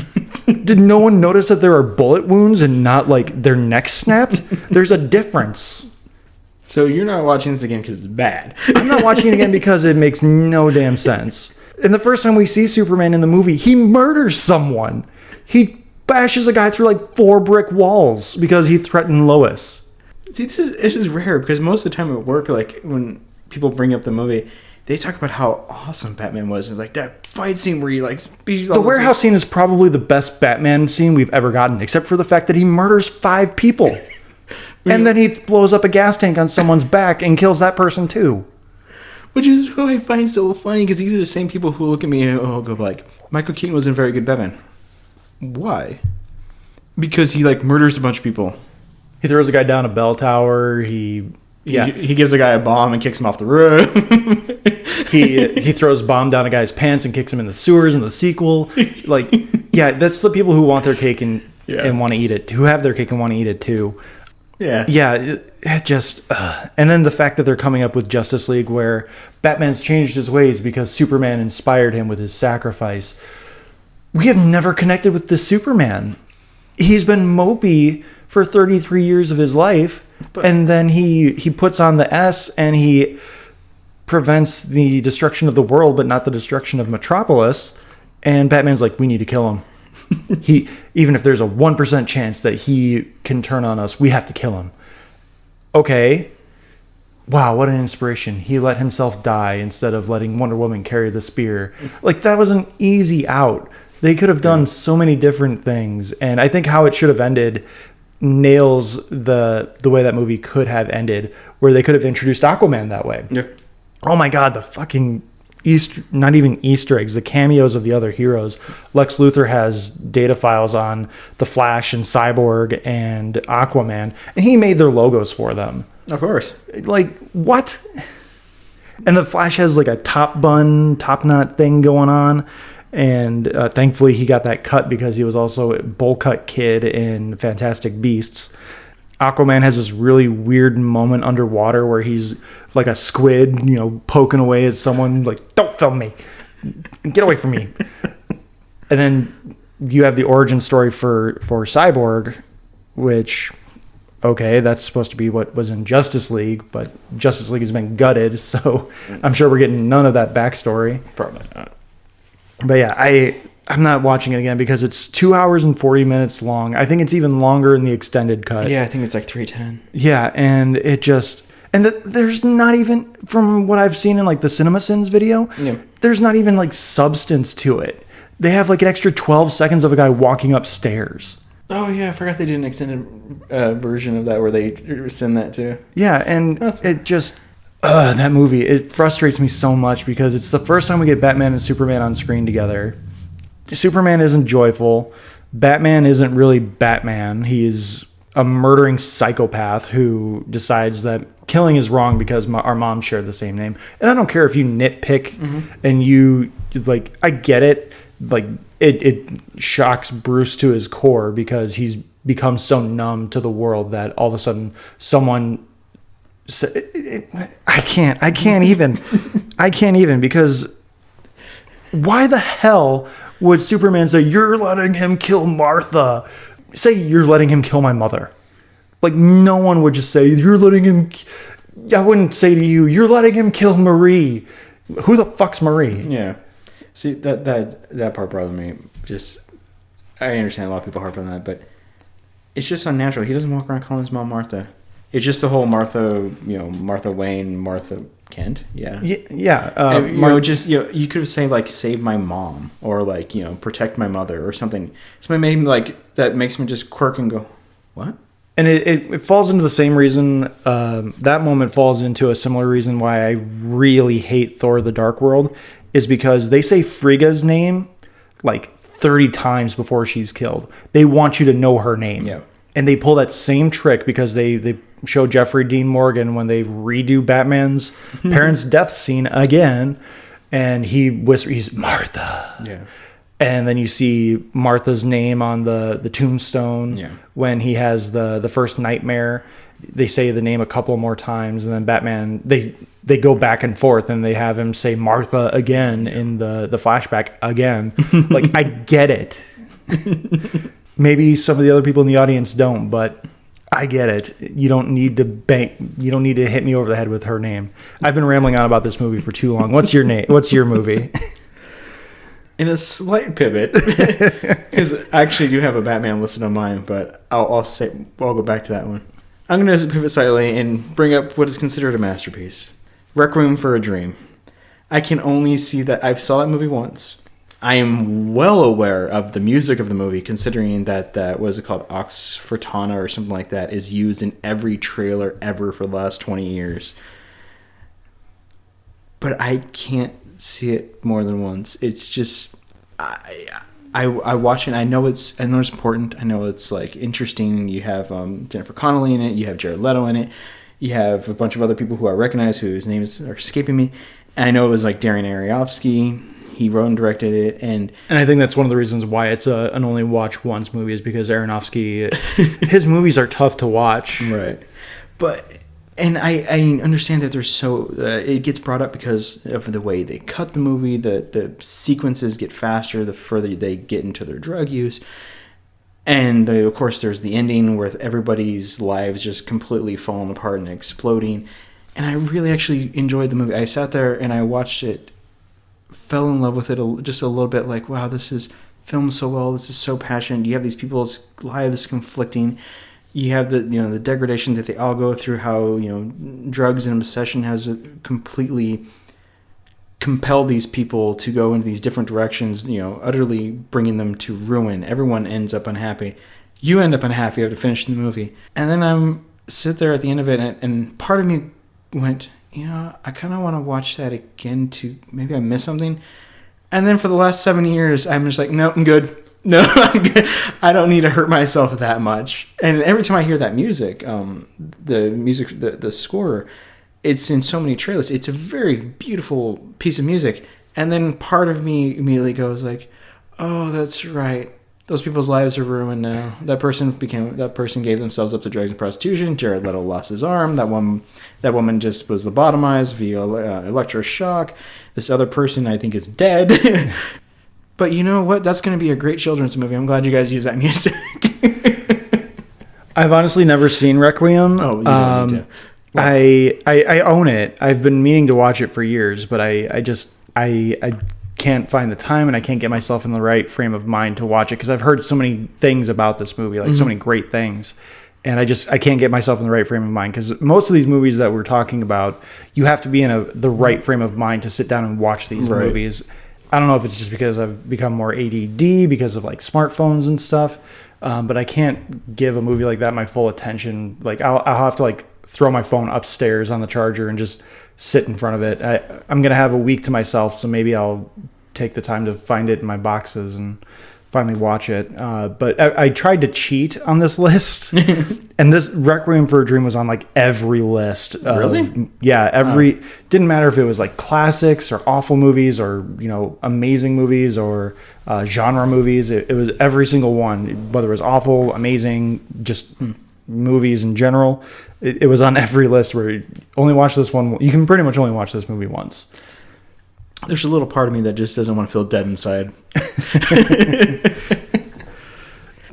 Did no one notice that there are bullet wounds and not like their necks snapped? There's a difference. So you're not watching this again because it's bad. I'm not watching it again because it makes no damn sense. And the first time we see Superman in the movie, he murders someone. He bashes a guy through like 4 brick walls because he threatened Lois. See, this is rare because most of the time at work, like when people bring up the movie, they talk about how awesome Batman was. It's like that fight scene where he like... The warehouse scene is probably the best Batman scene we've ever gotten, except for the fact that he murders 5 people. And then he blows up a gas tank on someone's back and kills that person too. Which is what I find so funny, because these are the same people who look at me and go like, Michael Keaton wasn't a very good Batman. Why? Because he like murders a bunch of people. He throws a guy down a bell tower. He gives a guy a bomb and kicks him off the roof. he throws a bomb down a guy's pants and kicks him in the sewers in the sequel. Like, yeah, that's the people who want their cake and want to eat it. Who have their cake and want to eat it too. Yeah. Yeah, it just... And then the fact that they're coming up with Justice League where Batman's changed his ways because Superman inspired him with his sacrifice. We have never connected with this Superman. He's been mopey for 33 years of his life, and then he puts on the S and he prevents the destruction of the world, but not the destruction of Metropolis. And Batman's like, we need to kill him. Even if there's a 1% chance that he can turn on us, we have to kill him. Okay, wow, what an inspiration. He let himself die instead of letting Wonder Woman carry the spear. Like, that was an easy out. They could have done so many different things. And I think how it should have ended nails the way that movie could have ended, where they could have introduced Aquaman that way. Yeah. Oh my God, the fucking not even Easter eggs, the cameos of the other heroes. Lex Luthor has data files on the Flash and Cyborg and Aquaman, and he made their logos for them. Of course. Like, what? And the Flash has like a top knot thing going on. And thankfully he got that cut because he was also a bowl cut kid in Fantastic Beasts. Aquaman has this really weird moment underwater where he's like a squid, poking away at someone like, don't film me. Get away from me. And then you have the origin story for Cyborg, which, okay, that's supposed to be what was in Justice League, but Justice League has been gutted, so I'm sure we're getting none of that backstory. Probably not. But yeah, I'm not watching it again because it's 2 hours and 40 minutes long. I think it's even longer in the extended cut. Yeah, I think it's like 3:10. Yeah, and it just... And there's not even, from what I've seen in like the CinemaSins video, there's not even like substance to it. They have like an extra 12 seconds of a guy walking upstairs. Oh yeah, I forgot they did an extended version of that where they send that too. Yeah, and it just... that movie, it frustrates me so much because it's the first time we get Batman and Superman on screen together. Superman isn't joyful. Batman isn't really Batman. He's a murdering psychopath who decides that killing is wrong because our moms share the same name. And I don't care if you nitpick and you, like, I get it. Like, it shocks Bruce to his core because he's become so numb to the world that all of a sudden someone... I can't even because why the hell would Superman say, you're letting him kill Martha? Say you're letting him kill my mother. Like, no one would just say, you're letting him... I wouldn't say to you, you're letting him kill Marie. Who the fuck's Marie? Yeah. See, that part bothered me. Just, I understand a lot of people harp on that, but it's just unnatural. He doesn't walk around calling his mom Martha. It's just the whole Martha Wayne, Martha Kent. Yeah. Yeah. You could have said, like, save my mom or, like, protect my mother or something. Something made me, like, that makes me just quirk and go, what? And it falls into the same reason. That moment falls into a similar reason why I really hate Thor: The Dark World is because they say Frigga's name like 30 times before she's killed. They want you to know her name. Yeah. And they pull that same trick because they show Jeffrey Dean Morgan when they redo Batman's parents' death scene again, and he whispers, he's Martha. Yeah. And then you see Martha's name on the tombstone when he has the first nightmare. They say the name a couple more times, and then Batman, they go back and forth, and they have him say Martha again in the flashback again. Like, I get it. Maybe some of the other people in the audience don't, but I get it. You don't need to hit me over the head with her name. I've been rambling on about this movie for too long. What's your name? What's your movie? In a slight pivot, because I actually do have a Batman listed on mine, but I'll go back to that one. I'm going to pivot slightly and bring up what is considered a masterpiece, Requiem for a Dream. I can only see that I've saw that movie once. I am well aware of the music of the movie, considering that what is it called, Ox Furtana or something like that, is used in every trailer ever for the last 20 years. But I can't see it more than once. It's just I watch it. I know it's important. I know it's like interesting. You have Jennifer Connelly in it. You have Jared Leto in it. You have a bunch of other people who I recognize whose names are escaping me. And I know it was like Darren Aronofsky. He wrote and directed it, and I think that's one of the reasons why it's an only watch once movie is because Aronofsky, his movies are tough to watch. Right. And I understand that there's it gets brought up because of the way they cut the movie. The sequences get faster the further they get into their drug use. And of course there's the ending where everybody's lives just completely falling apart and exploding. And I really actually enjoyed the movie. I sat there and I watched it, fell in love with it just a little bit, like, wow, this is filmed so well. This is so passionate. You have these people's lives conflicting. you have the degradation that they all go through, how drugs and obsession has completely compelled these people to go into these different directions, utterly bringing them to ruin. Everyone ends up unhappy. You end up unhappy after finishing the movie. And then I'm sit there at the end of it, and part of me went, I kind of want to watch that again to maybe I missed something. And then for the last 7 years, I'm just like, no, I'm good. No, I'm good. I don't need to hurt myself that much. And every time I hear that music, the score, it's in so many trailers. It's a very beautiful piece of music. And then part of me immediately goes like, oh, that's right. Those people's lives are ruined now. That person gave themselves up to drugs and prostitution. Jared Leto lost his arm. That woman just was lobotomized via electroshock. This other person, I think, is dead. But you know what? That's going to be a great children's movie. I'm glad you guys use that music. I've honestly never seen Requiem. Oh, you don't need to. I own it. I've been meaning to watch it for years, but I can't find the time, and I can't get myself in the right frame of mind to watch it because I've heard so many things about this movie, like so many great things, and I can't get myself in the right frame of mind because most of these movies that we're talking about, you have to be in the right frame of mind to sit down and watch these movies. I don't know if it's just because I've become more ADD because of like smartphones and stuff, but I can't give a movie like that my full attention. Like I'll have to like throw my phone upstairs on the charger and just sit in front of it. I'm going to have a week to myself, so maybe I'll take the time to find it in my boxes and finally watch it. But I tried to cheat on this list, and this Requiem for a Dream was on like every list. Really? Yeah, didn't matter if it was like classics or awful movies or amazing movies or genre movies. It was every single one, whether it was awful, amazing, just movies in general. It was on every list where you only watch this one. You can pretty much only watch this movie once. There's a little part of me that just doesn't want to feel dead inside.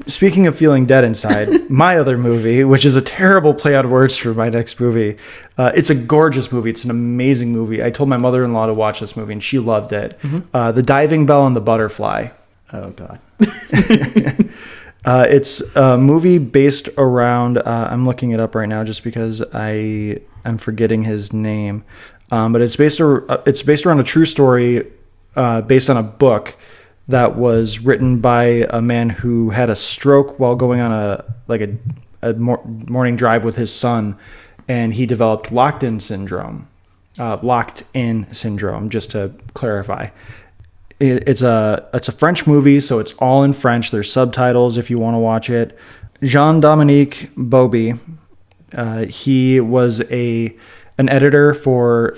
Speaking of feeling dead inside, my other movie, which is a terrible play on words for my next movie, it's a gorgeous movie. It's an amazing movie. I told my mother-in-law to watch this movie, and she loved it. The Diving Bell and the Butterfly. Oh, God. It's a movie based around, I'm looking it up right now just because I'm forgetting his name. But it's based around a true story based on a book that was written by a man who had a stroke while going on a morning drive with his son, and he developed locked-in syndrome, just to clarify. It's a French movie, so it's all in French. There's subtitles if you want to watch it. Jean-Dominique Bauby, he was an editor for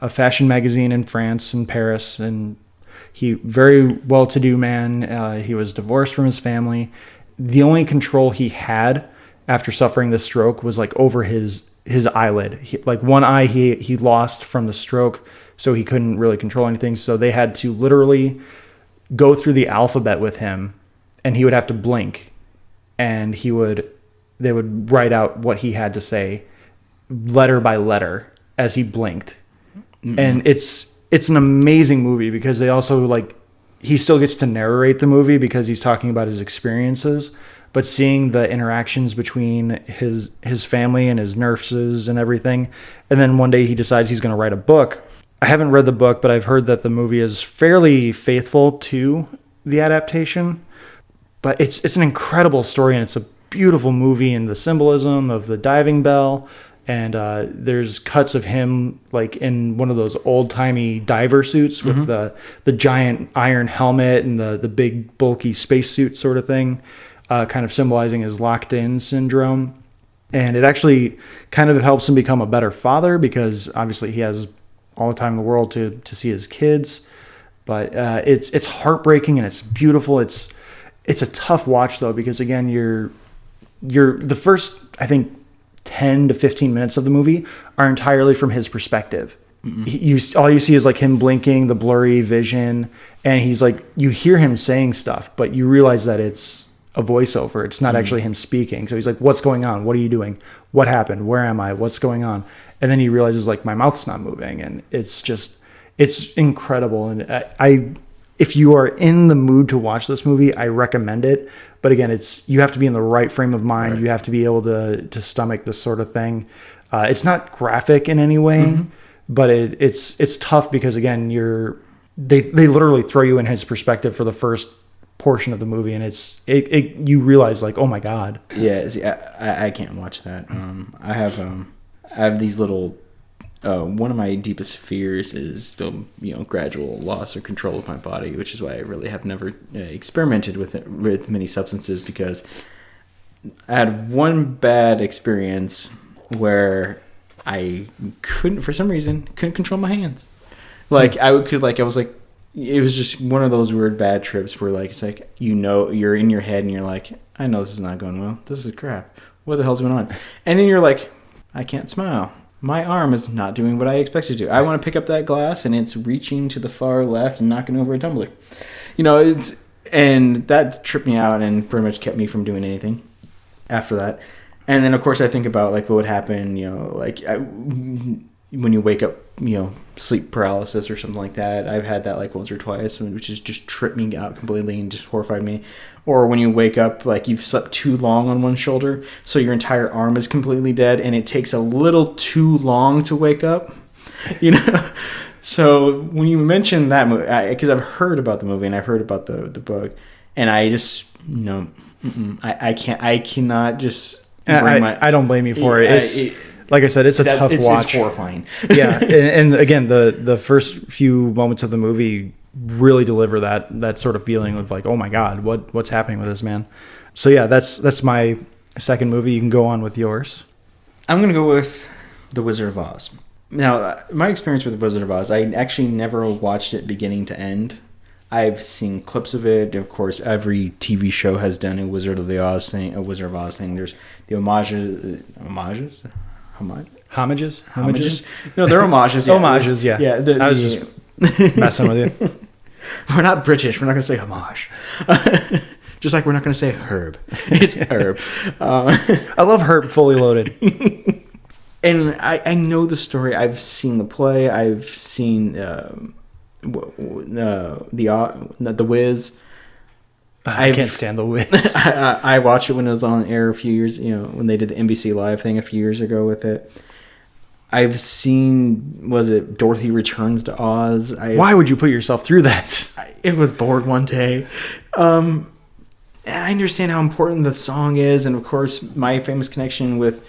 a fashion magazine in France, in Paris, and he very well-to-do man. He was divorced from his family. The only control he had after suffering the stroke was like over his eyelid. Like one eye he lost from the stroke, so he couldn't really control anything. So they had to literally go through the alphabet with him, and he would have to blink, and they would write out what he had to say letter by letter as he blinked. And it's an amazing movie because they also he still gets to narrate the movie because he's talking about his experiences, but seeing the interactions between his family and his nurses and everything. And then one day he decides he's going to write a book. I haven't read the book, but I've heard that the movie is fairly faithful to the adaptation. But it's an incredible story, and it's a beautiful movie, and the symbolism of the diving bell. And there's cuts of him like in one of those old-timey diver suits with the giant iron helmet and the big bulky spacesuit sort of thing, kind of symbolizing his locked-in syndrome. And it actually kind of helps him become a better father because obviously he has all the time in the world to see his kids. But it's heartbreaking and it's beautiful. It's a tough watch though because again you're the first, I think, 10 to 15 minutes of the movie are entirely from his perspective. All you see is like him blinking, the blurry vision, and he's like, you hear him saying stuff, but you realize that it's a voiceover. It's not actually him speaking. So he's like, what's going on? What are you doing? What happened? Where am I? What's going on? And then he realizes like my mouth's not moving, and it's incredible. And if you are in the mood to watch this movie, I recommend it. But again, you have to be in the right frame of mind. Right. You have to be able to stomach this sort of thing. It's not graphic in any way, but it's tough because again, they literally throw you in his perspective for the first portion of the movie, and you realize like, oh my god. Yeah, see, I can't watch that. I have these little. One of my deepest fears is the gradual loss of control of my body, which is why I really have never experimented with many substances, because I had one bad experience where I couldn't, for some reason, control my hands. Like I was like, it was just one of those weird bad trips where like it's like you're in your head and you're like, I know this is not going well. This is crap. What the hell's going on? And then you're like, I can't smile. My arm is not doing what I expect it to do. I want to pick up that glass and it's reaching to the far left and knocking over a tumbler. And that tripped me out and pretty much kept me from doing anything after that. And then of course I think about like what would happen, when you wake up, sleep paralysis or something like that. I've had that like once or twice, which has just tripped me out completely and just horrified me. Or when you wake up, like you've slept too long on one shoulder, so your entire arm is completely dead, and it takes a little too long to wake up. So when you mentioned that movie, because I've heard about the movie and I've heard about the book, and I just I cannot just. I don't blame you for it. Like I said, it's a tough watch. It's horrifying. Yeah, and again, the first few moments of the movie really deliver that sort of feeling of like, oh my god, what's happening with this man? So yeah, that's my second movie. You can go on with yours. I'm gonna go with The Wizard of Oz. Now, my experience with The Wizard of Oz, I actually never watched it beginning to end. I've seen clips of it. Of course, every TV show has done a Wizard of Oz thing. There's the homages. Homages? No, they're homages. Yeah. Homages, yeah. Yeah. I was just messing with you. We're not British. We're not going to say homage. Just like we're not going to say herb. It's herb. I love Herb Fully Loaded. And I know the story. I've seen the play. I've seen the Wiz. I can't stand The Wiz. I watched it when it was on air a few years, when they did the NBC Live thing a few years ago with it. I've seen, was it Dorothy Returns to Oz? Why would you put yourself through that? It was bored one day. I understand how important the song is, and of course, my famous connection with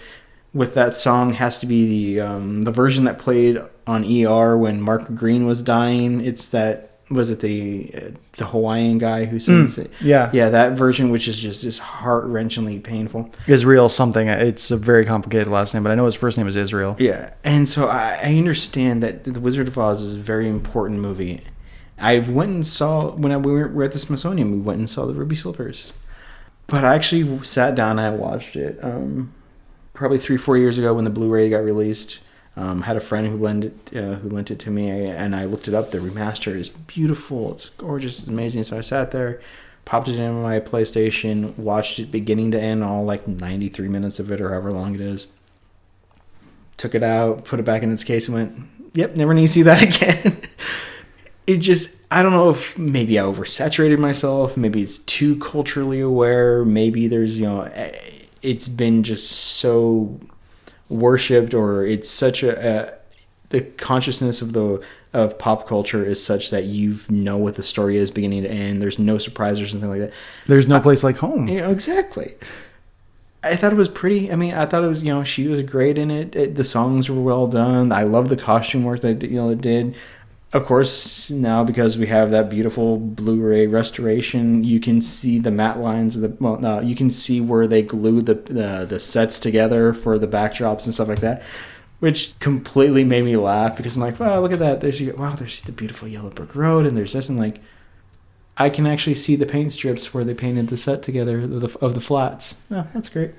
that song has to be the version that played on ER when Mark Green was dying. It's that. Was it the Hawaiian guy who sings it? Yeah. Yeah, that version, which is just heart-wrenchingly painful. Israel something. It's a very complicated last name, but I know his first name is Israel. Yeah, and so I understand that The Wizard of Oz is a very important movie. I went and saw, when we were at the Smithsonian, we went and saw the Ruby Slippers. But I actually sat down and I watched it probably 3-4 years ago when the Blu-ray got released. Had a friend who lent it to me, and I looked it up. The remaster is beautiful. It's gorgeous. It's amazing. So I sat there, popped it in my PlayStation, watched it beginning to end, all like 93 minutes of it or however long it is. Took it out, put it back in its case, and went, yep, never need to see that again. It just, I don't know if maybe I oversaturated myself. Maybe it's too culturally aware. Maybe there's, it's been just so worshipped, or it's such the consciousness of pop culture is such that you know what the story is beginning to end. There's no surprise or something like that. There's no place like home. Exactly. I thought it was pretty. I mean, I thought it was, she was great in it. The songs were well done. I love the costume work that it did. Of course, now because we have that beautiful Blu-ray restoration, you can see the matte lines of you can see where they glued the sets together for the backdrops and stuff like that, which completely made me laugh because I'm like, wow, look at that. There's the beautiful Yellow Brick Road, and there's this, and like, I can actually see the paint strips where they painted the set together of the flats. Oh, that's great.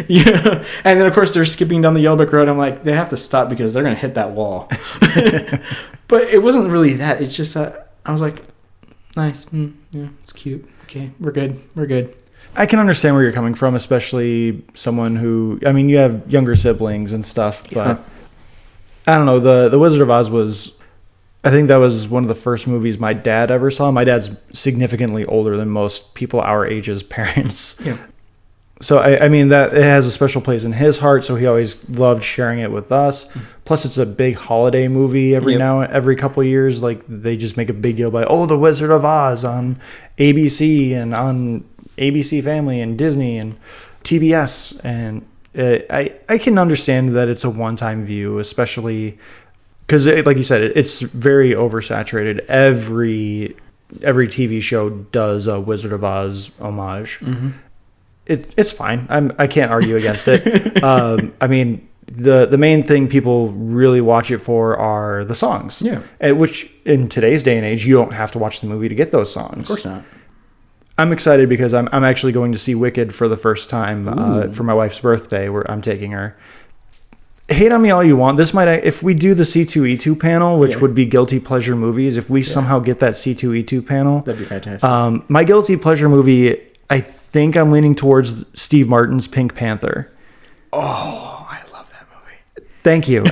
Yeah, and then of course they're skipping down the Yellow Brick Road. I'm like, they have to stop because they're gonna hit that wall. But it wasn't really that. It's just that I was like, nice. Yeah, it's cute. Okay, we're good. I can understand where you're coming from, especially someone who, I mean, you have younger siblings and stuff, but I don't know. The Wizard of Oz was I think that was one of the first movies my dad ever saw. My dad's significantly older than most people our age's parents. Yeah. So I mean that it has a special place in his heart. So he always loved sharing it with us. Plus, it's a big holiday movie every couple of years. Like they just make a big deal by The Wizard of Oz on ABC and on ABC Family and Disney and TBS. And I can understand that it's a one-time view, especially because, like you said, it's very oversaturated. Every TV show does a Wizard of Oz homage. Mm-hmm. It's fine. I can't argue against it. I mean, the main thing people really watch it for are the songs. Yeah. Which in today's day and age, you don't have to watch the movie to get those songs. Of course not. I'm excited because I'm actually going to see Wicked for the first time for my wife's birthday, where I'm taking her. Hate on me all you want. This might, if we do the C2E2 panel, which would be guilty pleasure movies, if we somehow get that C2E2 panel, That'd be fantastic. my guilty pleasure movie, I think I'm leaning towards Steve Martin's Pink Panther. Oh, I love that movie. Thank you.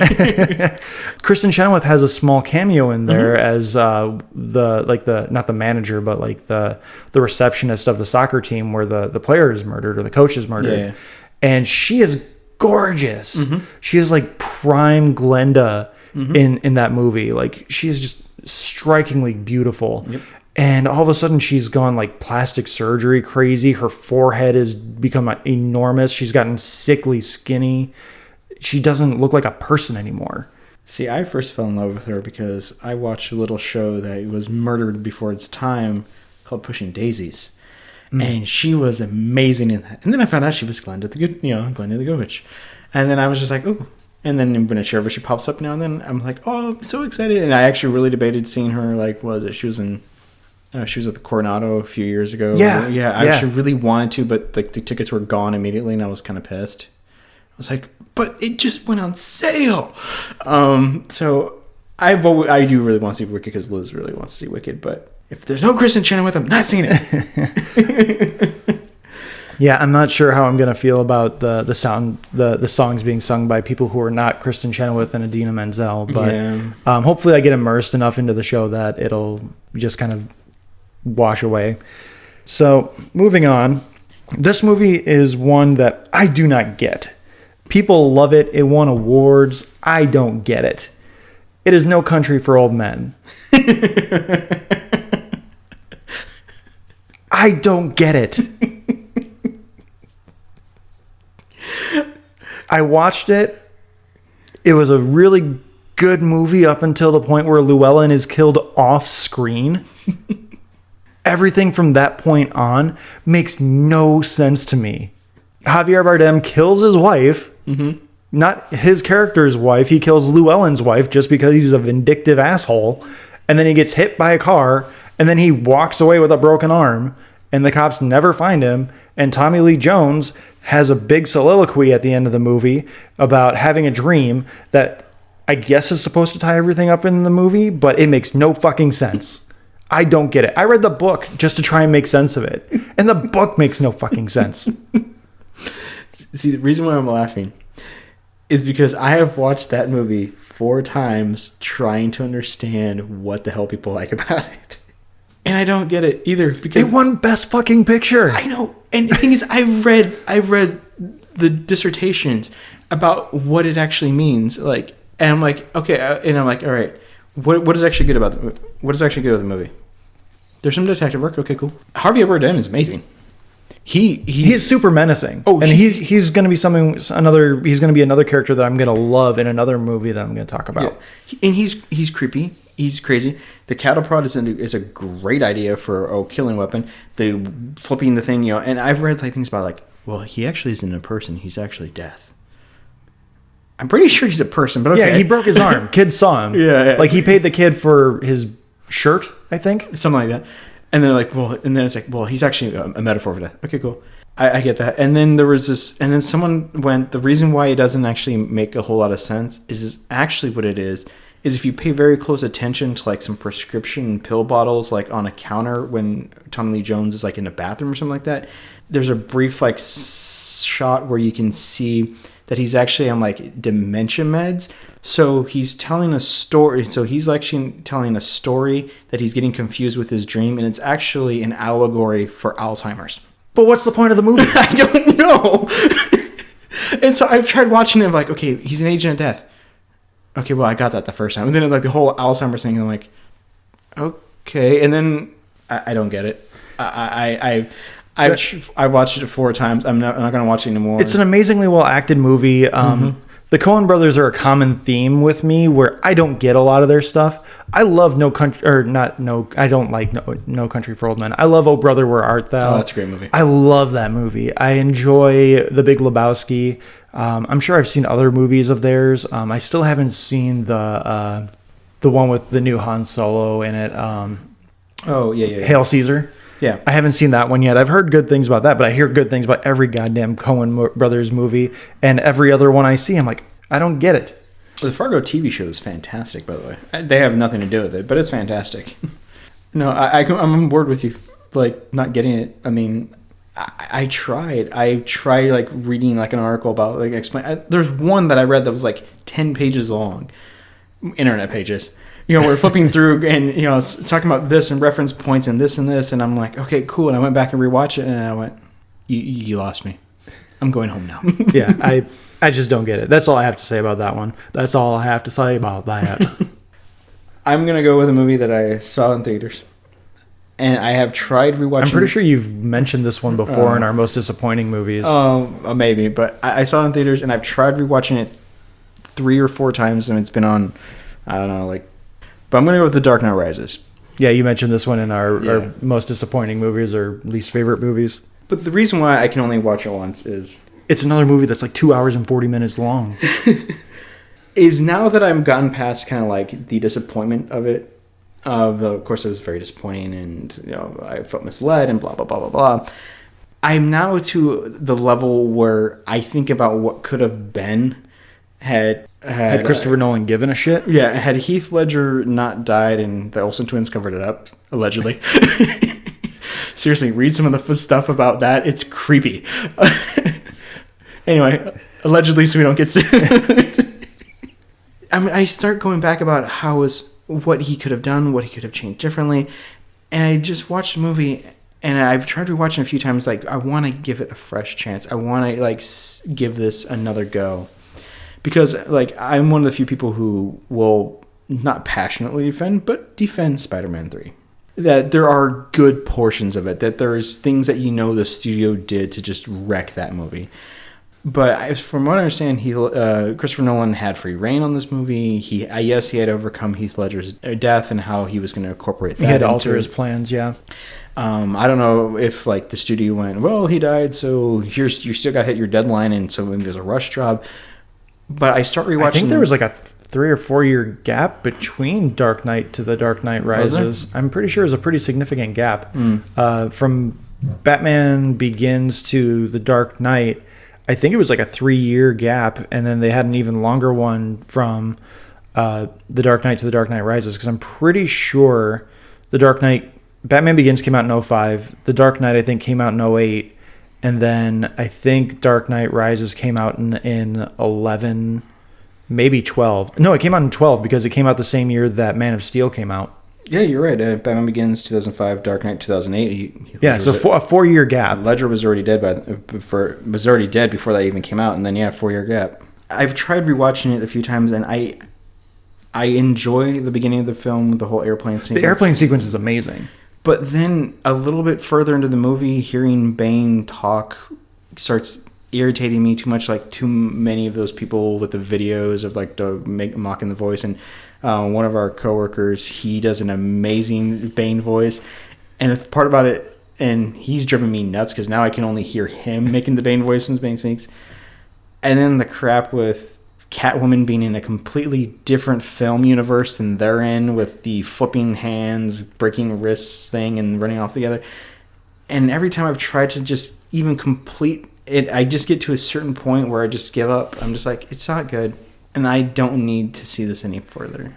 Kristen Chenoweth has a small cameo in there as not the manager, but like the receptionist of the soccer team where the player is murdered or the coach is murdered. Yeah. And she is gorgeous. She is like prime Glenda in that movie. Like she's just strikingly beautiful. Yep. And all of a sudden she's gone like plastic surgery crazy. Her forehead has become enormous. She's gotten sickly skinny. She doesn't look like a person anymore. See, I first fell in love with her because I watched a little show that was murdered before its time called Pushing Daisies. And she was amazing in that. And then I found out she was Glenda the Good Witch. And then I was just like, oh. And then when a sheriff she pops up now and then, I'm like, oh, I'm so excited. And I actually really debated seeing her, like, she was at the Coronado a few years ago. Yeah. I actually really wanted to, but like the tickets were gone immediately, and I was kind of pissed. I was like, but it just went on sale. So I do really want to see Wicked because Liz really wants to see Wicked, but if there's no Kristen Chenoweth, I'm not seeing it. Yeah, I'm not sure how I'm gonna feel about the songs being sung by people who are not Kristen Chenoweth and Idina Menzel, but hopefully I get immersed enough into the show that it'll just kind of wash away. So moving on, this movie is one that I do not get. People love it. It won awards. I don't get it. It is No Country for Old Men. I don't get it. I watched it. It was a really good movie up until the point where Llewellyn is killed off screen. Everything from that point on makes no sense to me. Javier Bardem kills his wife. Not his character's wife. He kills Llewellyn's wife just because he's a vindictive asshole. And then he gets hit by a car. And then he walks away with a broken arm. And the cops never find him. And Tommy Lee Jones has a big soliloquy at the end of the movie about having a dream that I guess is supposed to tie everything up in the movie. But it makes no fucking sense. I don't get it. I read the book just to try and make sense of it. And the book makes no fucking sense. See, the reason why I'm laughing is because I have watched that movie 4 times trying to understand what the hell people like about it. And I don't get it either. Because It won Best Fucking Picture. I know. And the thing is, I've read the dissertations about what it actually means. Like, and I'm like, okay. And I'm like, all right, what is actually good about the movie? There's some detective work. Okay, cool. Javier Bardem is amazing. He's super menacing. Oh, and he's going to be he's going to be another character that I'm going to love in another movie that I'm going to talk about. Yeah. And he's creepy. He's crazy. The cattle prod is a great idea for a killing weapon. The flipping the thing, and I've read like things about like, well, he actually isn't a person. He's actually death. I'm pretty sure he's a person, but okay. Yeah, he broke his arm. Kids saw him. Yeah. Like he paid the kid for his shirt, I think. Something like that. And they're like, well, and then it's like, well, he's actually a metaphor for death. Okay, cool. I get that. And then there was this, and then someone went, the reason why it doesn't actually make a whole lot of sense is actually what it is if you pay very close attention to like some prescription pill bottles, like on a counter when Tommy Lee Jones is like in a bathroom or something like that, there's a brief like shot where you can see that he's actually on like dementia meds, So he's telling a story. So he's actually telling a story that he's getting confused with his dream, and it's actually an allegory for Alzheimer's. But what's the point of the movie? I don't know. And so I've tried watching it. I'm like, okay, he's an agent of death. Okay, well, I got that the first time. And then like the whole Alzheimer's thing, I'm like, okay. And then I don't get it. I watched it 4 times. I'm not going to watch it anymore. It's an amazingly well acted movie. The Coen brothers are a common theme with me where I don't get a lot of their stuff. I love I don't like No Country for Old Men. I love Oh Brother, Where Art Thou? Oh, that's a great movie. I love that movie. I enjoy The Big Lebowski. I'm sure I've seen other movies of theirs. I still haven't seen the one with the new Han Solo in it. Oh, yeah. Hail Caesar. Yeah. I haven't seen that one yet. I've heard good things about that, but I hear good things about every goddamn Coen Brothers movie, and every other one I see, I'm like, I don't get it. The Fargo TV show is fantastic, by the way. They have nothing to do with it, but it's fantastic. No, I'm on board with you, like, not getting it. I mean, I tried like reading like an article about like there's one that I read that was like 10 pages long, internet pages. You know, we're flipping through and, you know, it's talking about this and reference points and this, and I'm like, okay, cool. And I went back and rewatched it, and I went, you lost me. I'm going home now. Yeah, I just don't get it. That's all I have to say about that one. That's all I have to say about that. I'm going to go with a movie that I saw in theaters. And I have tried rewatching. I'm pretty sure you've mentioned this one before in our most disappointing movies. Oh, maybe. But I saw it in theaters, and I've tried rewatching it 3 or 4 times, and it's been on, I don't know, like... But I'm going to go with The Dark Knight Rises. Yeah, you mentioned this one in our most disappointing movies or least favorite movies. But the reason why I can only watch it once is... It's another movie that's like 2 hours and 40 minutes long. Is now that I've gotten past kind of like the disappointment of it, of course it was very disappointing and, you know, I felt misled and blah, blah, blah, blah, blah. I'm now to the level where I think about what could have been had Christopher Nolan given a shit? Yeah, had Heath Ledger not died and the Olsen twins covered it up, allegedly. Seriously, read some of the stuff about that. It's creepy. Anyway, allegedly, so we don't get sued. I mean, I start going back about what he could have done, what he could have changed differently. And I just watched the movie, and I've tried rewatching a few times. Like, I want to give it a fresh chance. I want to, like, give this another go. Because, like, I'm one of the few people who will not passionately defend, but defend Spider-Man 3. That there are good portions of it. That there's things that, you know, the studio did to just wreck that movie. But from what I understand, Christopher Nolan had free reign on this movie. He had to overcome Heath Ledger's death and how he was going to incorporate that. He had to alter his plans, yeah. I don't know if, like, the studio went, well, he died, so you still got to hit your deadline, and so maybe there's a rush job. But I start rewatching. I think there was like a 3 or 4 year gap between Dark Knight to The Dark Knight Rises. I'm pretty sure it was a pretty significant gap. From Batman Begins to The Dark Knight, I think it was like a 3-year gap, and then they had an even longer one from The Dark Knight to The Dark Knight Rises, because I'm pretty sure Batman Begins came out in 2005, The Dark Knight I think came out in 2008, and then I think Dark Knight Rises came out in 11, maybe 12. No, it came out in 12 because it came out the same year that Man of Steel came out. Yeah, you're right. Batman Begins 2005, Dark Knight 2008. So a 4-year gap. Ledger was already dead before that even came out, and then 4-year gap. I've tried rewatching it a few times, and I enjoy the beginning of the film, the whole airplane sequence. The airplane sequence is amazing. But then a little bit further into the movie, hearing Bane talk starts irritating me too much. Like too many of those people with the videos of like mocking the voice, and one of our coworkers, he does an amazing Bane voice, and the part about it, and he's driven me nuts because now I can only hear him making the Bane voice when Bane speaks. And then the crap with Catwoman being in a completely different film universe than they're in, with the flipping hands, breaking wrists thing, and running off together. And every time I've tried to just even complete it, I just get to a certain point where I just give up. I'm just like, it's not good, and I don't need to see this any further.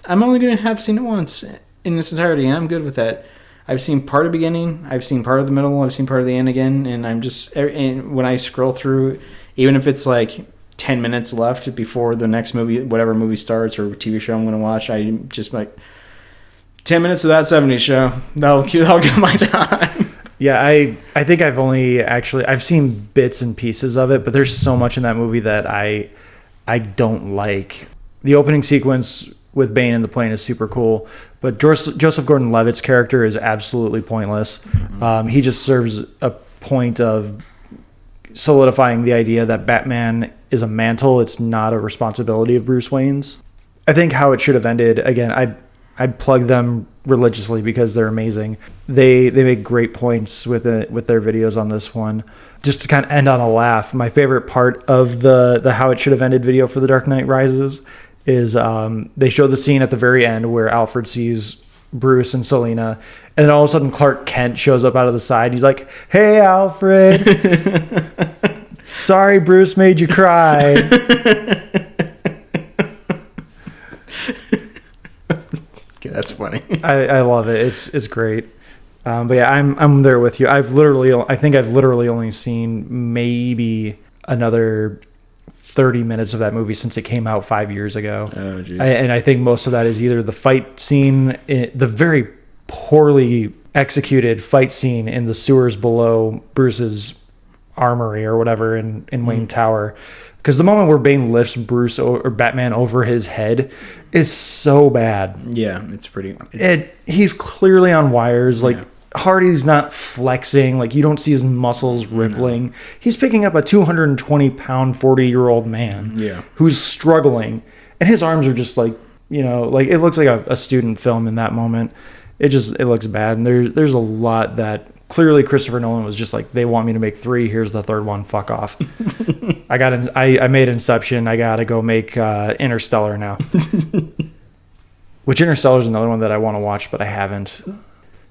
I'm only going to have seen it once in its entirety, and I'm good with that. I've seen part of the beginning, I've seen part of the middle, I've seen part of the end again, and I'm just, and when I scroll through, even if it's like 10 minutes left before the next movie, whatever movie starts or TV show I'm going to watch, I just like 10 minutes of that 70s show. That'll get my time. Yeah, I think I've seen bits and pieces of it, but there's so much in that movie that I don't like. The opening sequence with Bane in the plane is super cool, but Joseph Gordon-Levitt's character is absolutely pointless. He just serves a point of solidifying the idea that Batman is a mantle. It's not a responsibility of Bruce Wayne's. I think how it should have ended, again, I plug them religiously because they're amazing. They make great points with their videos on this one. Just to kind of end on a laugh, my favorite part of the how it should have ended video for The Dark Knight Rises is they show the scene at the very end where Alfred sees Bruce and Selina, and then all of a sudden Clark Kent shows up out of the side. He's like, "Hey, Alfred, sorry Bruce made you cry." Okay, that's funny. I love it. It's great. But yeah, I'm there with you. I think I've literally only seen maybe another 30 minutes of that movie since it came out 5 years ago. Oh, geez. And I think most of that is either the fight scene, the very poorly executed fight scene in the sewers below Bruce's armory or whatever in Wayne Tower. Because the moment where Bane lifts Bruce or Batman over his head is so bad. Yeah, it's pretty. He's clearly on wires. Like, Hardy's not flexing. Like, you don't see his muscles rippling. No. He's picking up a 220-pound, 40-year-old man who's struggling. And his arms are just like, like it looks like a student film in that moment. It looks bad. And there's a lot that clearly Christopher Nolan was just like, they want me to make 3. Here's the third one. Fuck off. I made Inception. I got to go make Interstellar now. Which Interstellar is another one that I want to watch, but I haven't.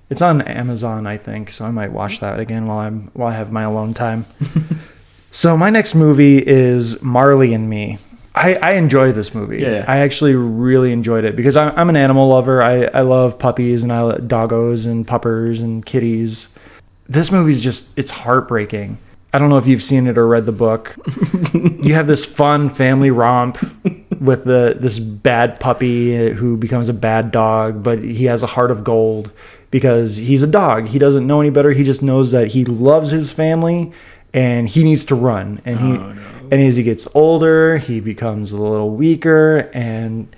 It's on Amazon, I think, so I might watch that again while I have my alone time. So my next movie is Marley and Me. I enjoyed this movie. Yeah. I actually really enjoyed it because I'm an animal lover. I love puppies and I love doggos and puppers and kitties. This movie's it's heartbreaking. I don't know if you've seen it or read the book. You have this fun family romp with this bad puppy who becomes a bad dog, but he has a heart of gold because he's a dog. He doesn't know any better. He just knows that he loves his family and he needs to run. And and as he gets older, he becomes a little weaker. And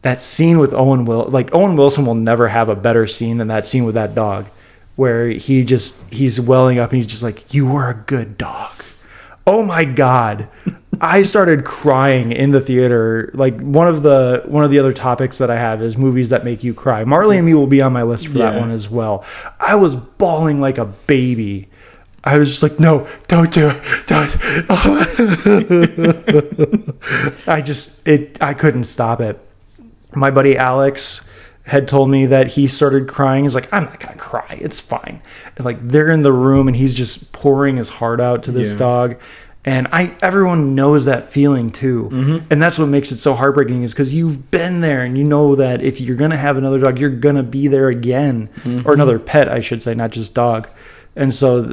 that scene with Owen Wilson will never have a better scene than that scene with that dog, where he's welling up and he's just like, "You were a good dog." Oh my God. I started crying in the theater. Like one of the other topics that I have is movies that make you cry. Marley and Me will be on my list for that one as well. I was bawling like a baby. I was just like, "No, don't do it. Don't." I couldn't stop it. My buddy Alex had told me that he started crying. He's like, "I'm not gonna cry. It's fine." And like they're in the room and he's just pouring his heart out to this dog. And everyone knows that feeling too. Mm-hmm. And that's what makes it so heartbreaking, is because you've been there and you know that if you're gonna have another dog, you're gonna be there again. Mm-hmm. Or another pet, I should say, not just dog. And so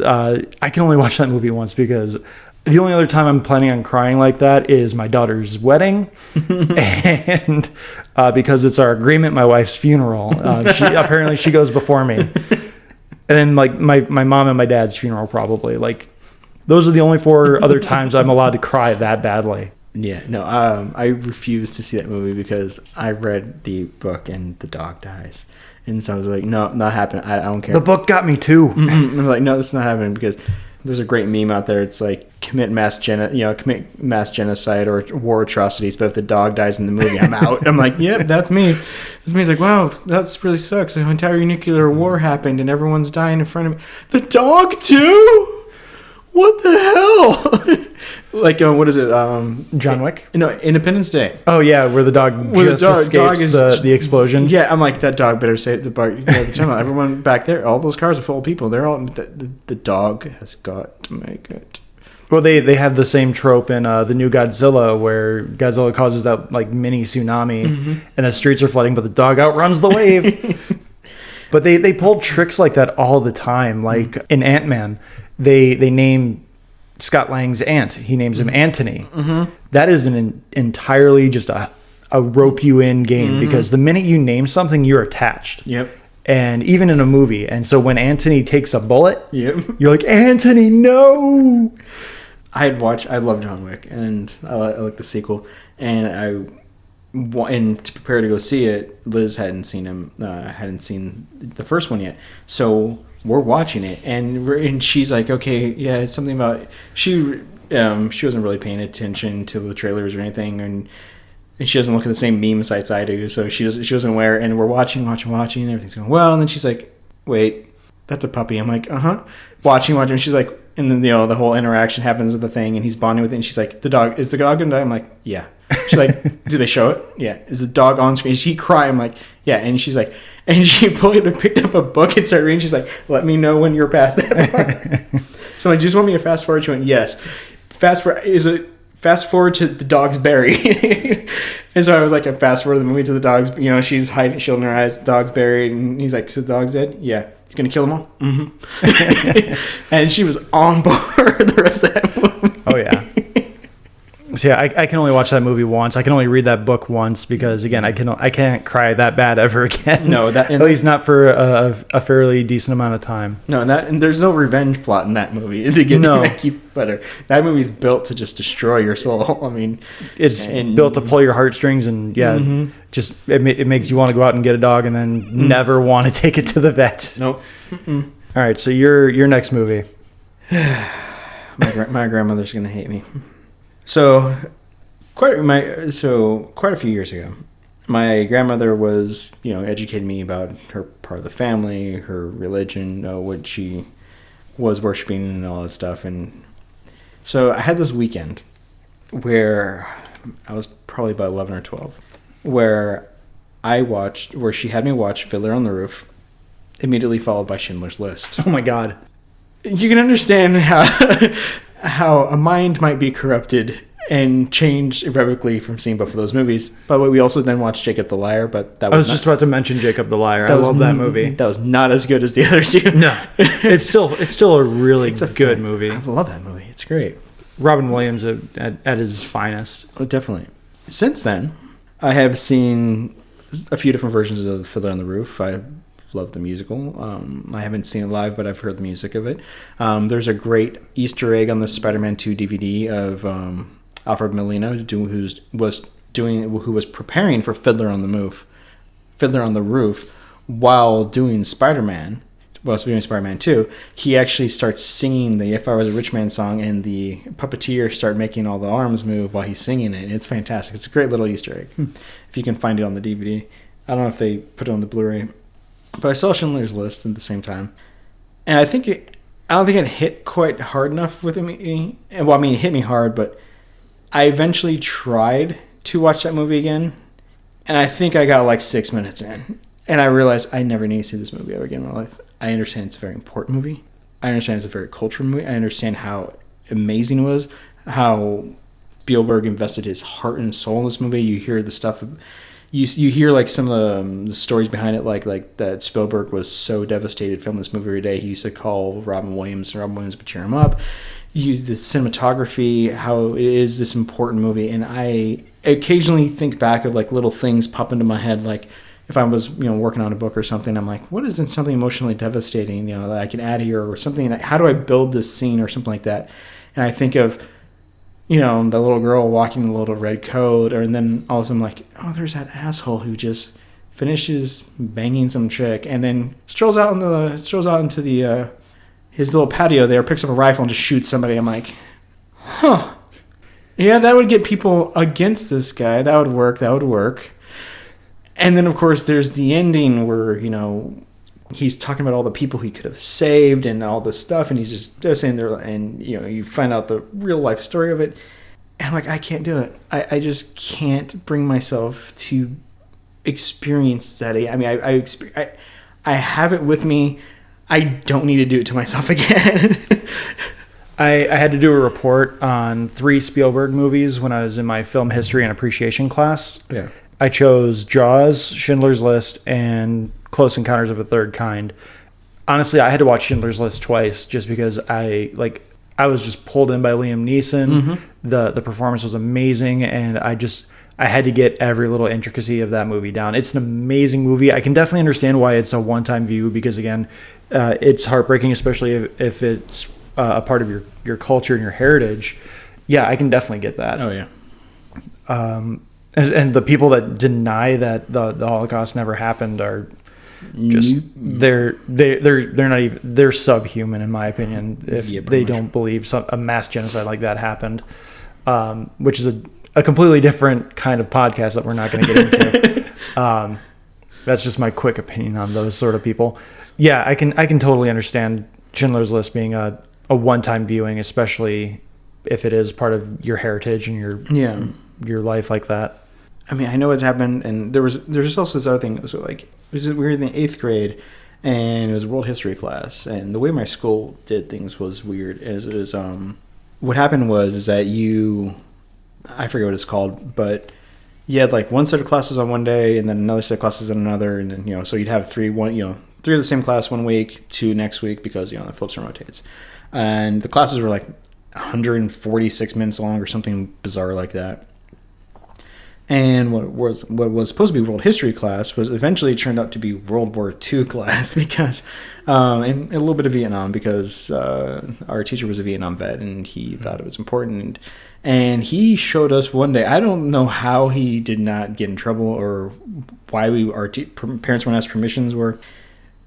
I can only watch that movie once, because the only other time I'm planning on crying like that is my daughter's wedding, and because it's our agreement, my wife's funeral. She goes before me, and then like my mom and my dad's funeral probably. Like those are the only 4 other times I'm allowed to cry that badly. Yeah, no, I refuse to see that movie because I read the book and the dog dies. And so I was like, no, not happening. I don't care. The book got me too. I'm like, no, that's not happening, because there's a great meme out there. It's like commit mass genocide or war atrocities, but if the dog dies in the movie, I'm out. I'm like, yep, that's me. This means like, wow, that's really sucks. An entire nuclear war happened and everyone's dying in front of me. The dog too? What the hell? Like, what is it? John Wick? No, Independence Day. Oh yeah, where the dog escapes the explosion. Yeah, I'm like, that dog better save the bar. Everyone back there, all those cars are full of people. They're all the dog has got to make it. Well, they have the same trope in the new Godzilla, where Godzilla causes that like mini tsunami, and the streets are flooding, but the dog outruns the wave. But they pull tricks like that all the time. Like in Ant-Man, they name Scott Lang's aunt. He names him Anthony. That is entirely just a rope you in game, because the minute you name something, you're attached. Yep. And even in a movie. And so when Anthony takes a bullet, Yep. you're like, Anthony, no. I love John Wick, and I like the sequel, and to prepare to go see it, Liz hadn't seen the first one yet, so we're watching it, and she's like, okay, yeah, it's something about she wasn't really paying attention to the trailers or anything, and she doesn't look at the same meme sites I do, so she wasn't aware, and we're watching, and everything's going well, and then she's like, wait, that's a puppy. I'm like, watching, and she's like, and then the whole interaction happens with the thing, and he's bonding with it, and she's like, is the dog gonna die? I'm like, yeah. She's like, do they show it? Yeah. Is the dog on screen? Is she crying? I'm like, yeah. And she's like, and she picked up a book and started reading. She's like, let me know when you're past that part. So I'm like, do you just want me to fast forward? She went, yes. Fast forward to the dog's buried. And so I was like, I fast forward the movie to the dog's, she's shielding her eyes, the dog's buried, and he's like, so the dog's dead? Yeah. He's gonna kill them all? Mm-hmm. And she was on board the rest of that movie. Oh yeah. So yeah, I can only watch that movie once. I can only read that book once, because again, I can't cry that bad ever again. No, at least not for a fairly decent amount of time. No, and there's no revenge plot in that movie to keep better. That movie's built to just destroy your soul. I mean, it's built to pull your heartstrings, and just it makes you want to go out and get a dog, and then never want to take it to the vet. Nope. All right, so your next movie. My grandmother's gonna hate me. So, quite a few years ago, my grandmother was, educating me about her part of the family, her religion, what she was worshiping, and all that stuff. And so I had this weekend where I was probably about 11 or 12, where she had me watch Fiddler on the Roof, immediately followed by Schindler's List. Oh my God. You can understand how a mind might be corrupted and changed irrevocably from seeing both of those movies. But we also then watched Jacob the Liar, but I was just about to mention Jacob the Liar. I love that movie. That was not as good as the other two. No, it's still a really good movie. I love that movie. It's great. Robin Williams at his finest. Oh, definitely. Since then, I have seen a few different versions of Fiddler on the Roof. I love the musical. I haven't seen it live, but I've heard the music of it. There's a great Easter egg on the Spider-Man 2 DVD of Alfred Molina, who was preparing for Fiddler on the Roof, while doing Spider-Man. While doing Spider-Man 2, he actually starts singing the "If I Was a Rich Man" song, and the puppeteer start making all the arms move while he's singing it. It's fantastic. It's a great little Easter egg. If you can find it on the DVD. I don't know if they put it on the Blu-ray. But I saw Schindler's List at the same time, and I don't think it hit quite hard enough with me. Well, I mean, it hit me hard, but I eventually tried to watch that movie again, and I think I got like 6 minutes in, and I realized I never need to see this movie ever again in my life. I understand it's a very important movie. I understand it's a very cultural movie. I understand how amazing it was, how Spielberg invested his heart and soul in this movie. You hear the stuff. You hear like some of the stories behind it, like that Spielberg was so devastated filming this movie every day. He used to call Robin Williams, and Robin Williams would cheer him up. Use the cinematography, how it is this important movie, and I occasionally think back of like little things pop into my head, like if I was working on a book or something, I'm like, what isn't something emotionally devastating that I can add here, or something like, how do I build this scene or something like that? And I think of the little girl walking in the little red coat, and then all of a sudden I'm like, oh, there's that asshole who just finishes banging some chick and then strolls out into the his little patio there, picks up a rifle and just shoots somebody. I'm like, huh. Yeah, that would get people against this guy. That would work. And then, of course, there's the ending where, he's talking about all the people he could have saved and all this stuff, and he's just saying there, and, you find out the real life story of it. And I'm like, I can't do it. I just can't bring myself to experience that. I mean, I have it with me. I don't need to do it to myself again. I had to do a report on 3 Spielberg movies when I was in my film history and appreciation class. Yeah. I chose Jaws, Schindler's List, and Close Encounters of the Third Kind. Honestly, I had to watch Schindler's List twice just because I I was just pulled in by Liam Neeson. The performance was amazing, and I had to get every little intricacy of that movie down. It's an amazing movie. I can definitely understand why it's a one-time view, because again, it's heartbreaking, especially if it's a part of your culture and your heritage. Yeah, I can definitely get that. Oh yeah. And the people that deny that the Holocaust never happened are just they're not even, they're subhuman in my opinion if they don't believe a mass genocide like that happened, which is a completely different kind of podcast that we're not going to get into. That's just my quick opinion on those sort of people. Yeah, I can totally understand Schindler's List being a one-time viewing, especially if it is part of your heritage and your life like that. I mean, I know it's happened, and there's just also this other thing. So like, we were in the 8th grade, and it was a world history class, and the way my school did things was weird. What happened is that I forget what it's called, but you had like one set of classes on one day, and then another set of classes on another, and then so you'd have three of the same class one week, 2 next week, because the flips and rotates, and the classes were like 146 minutes long or something bizarre like that. And what was supposed to be world history class was eventually turned out to be World War II class because, and a little bit of Vietnam, because our teacher was a Vietnam vet and he thought it was important. And he showed us one day. I don't know how he did not get in trouble or why our parents weren't asked permissions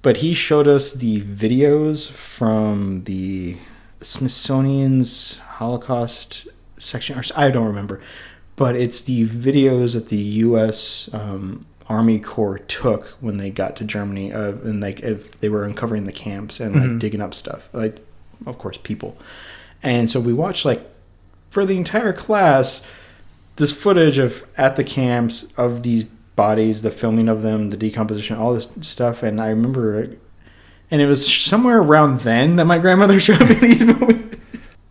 but he showed us the videos from the Smithsonian's Holocaust section. Or I don't remember. But it's the videos that the U.S. Army Corps took when they got to Germany, and like if they were uncovering the camps and like digging up stuff, like of course people. And so we watched like for the entire class this footage of at the camps of these bodies, the filming of them, the decomposition, all this stuff. And I remember, and it was somewhere around then that my grandmother showed me these movies,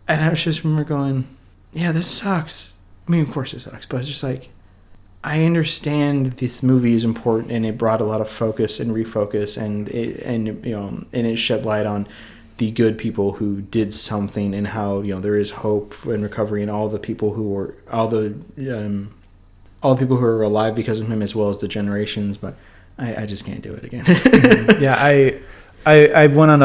and I was just remember going, "Yeah, this sucks." I mean, of course it sucks, but it's just like, I understand this movie is important and it brought a lot of focus and refocus and it shed light on the good people who did something and how there is hope and recovery and all the people who were all the people who are alive because of him, as well as the generations. But I just can't do it again. Yeah, I went on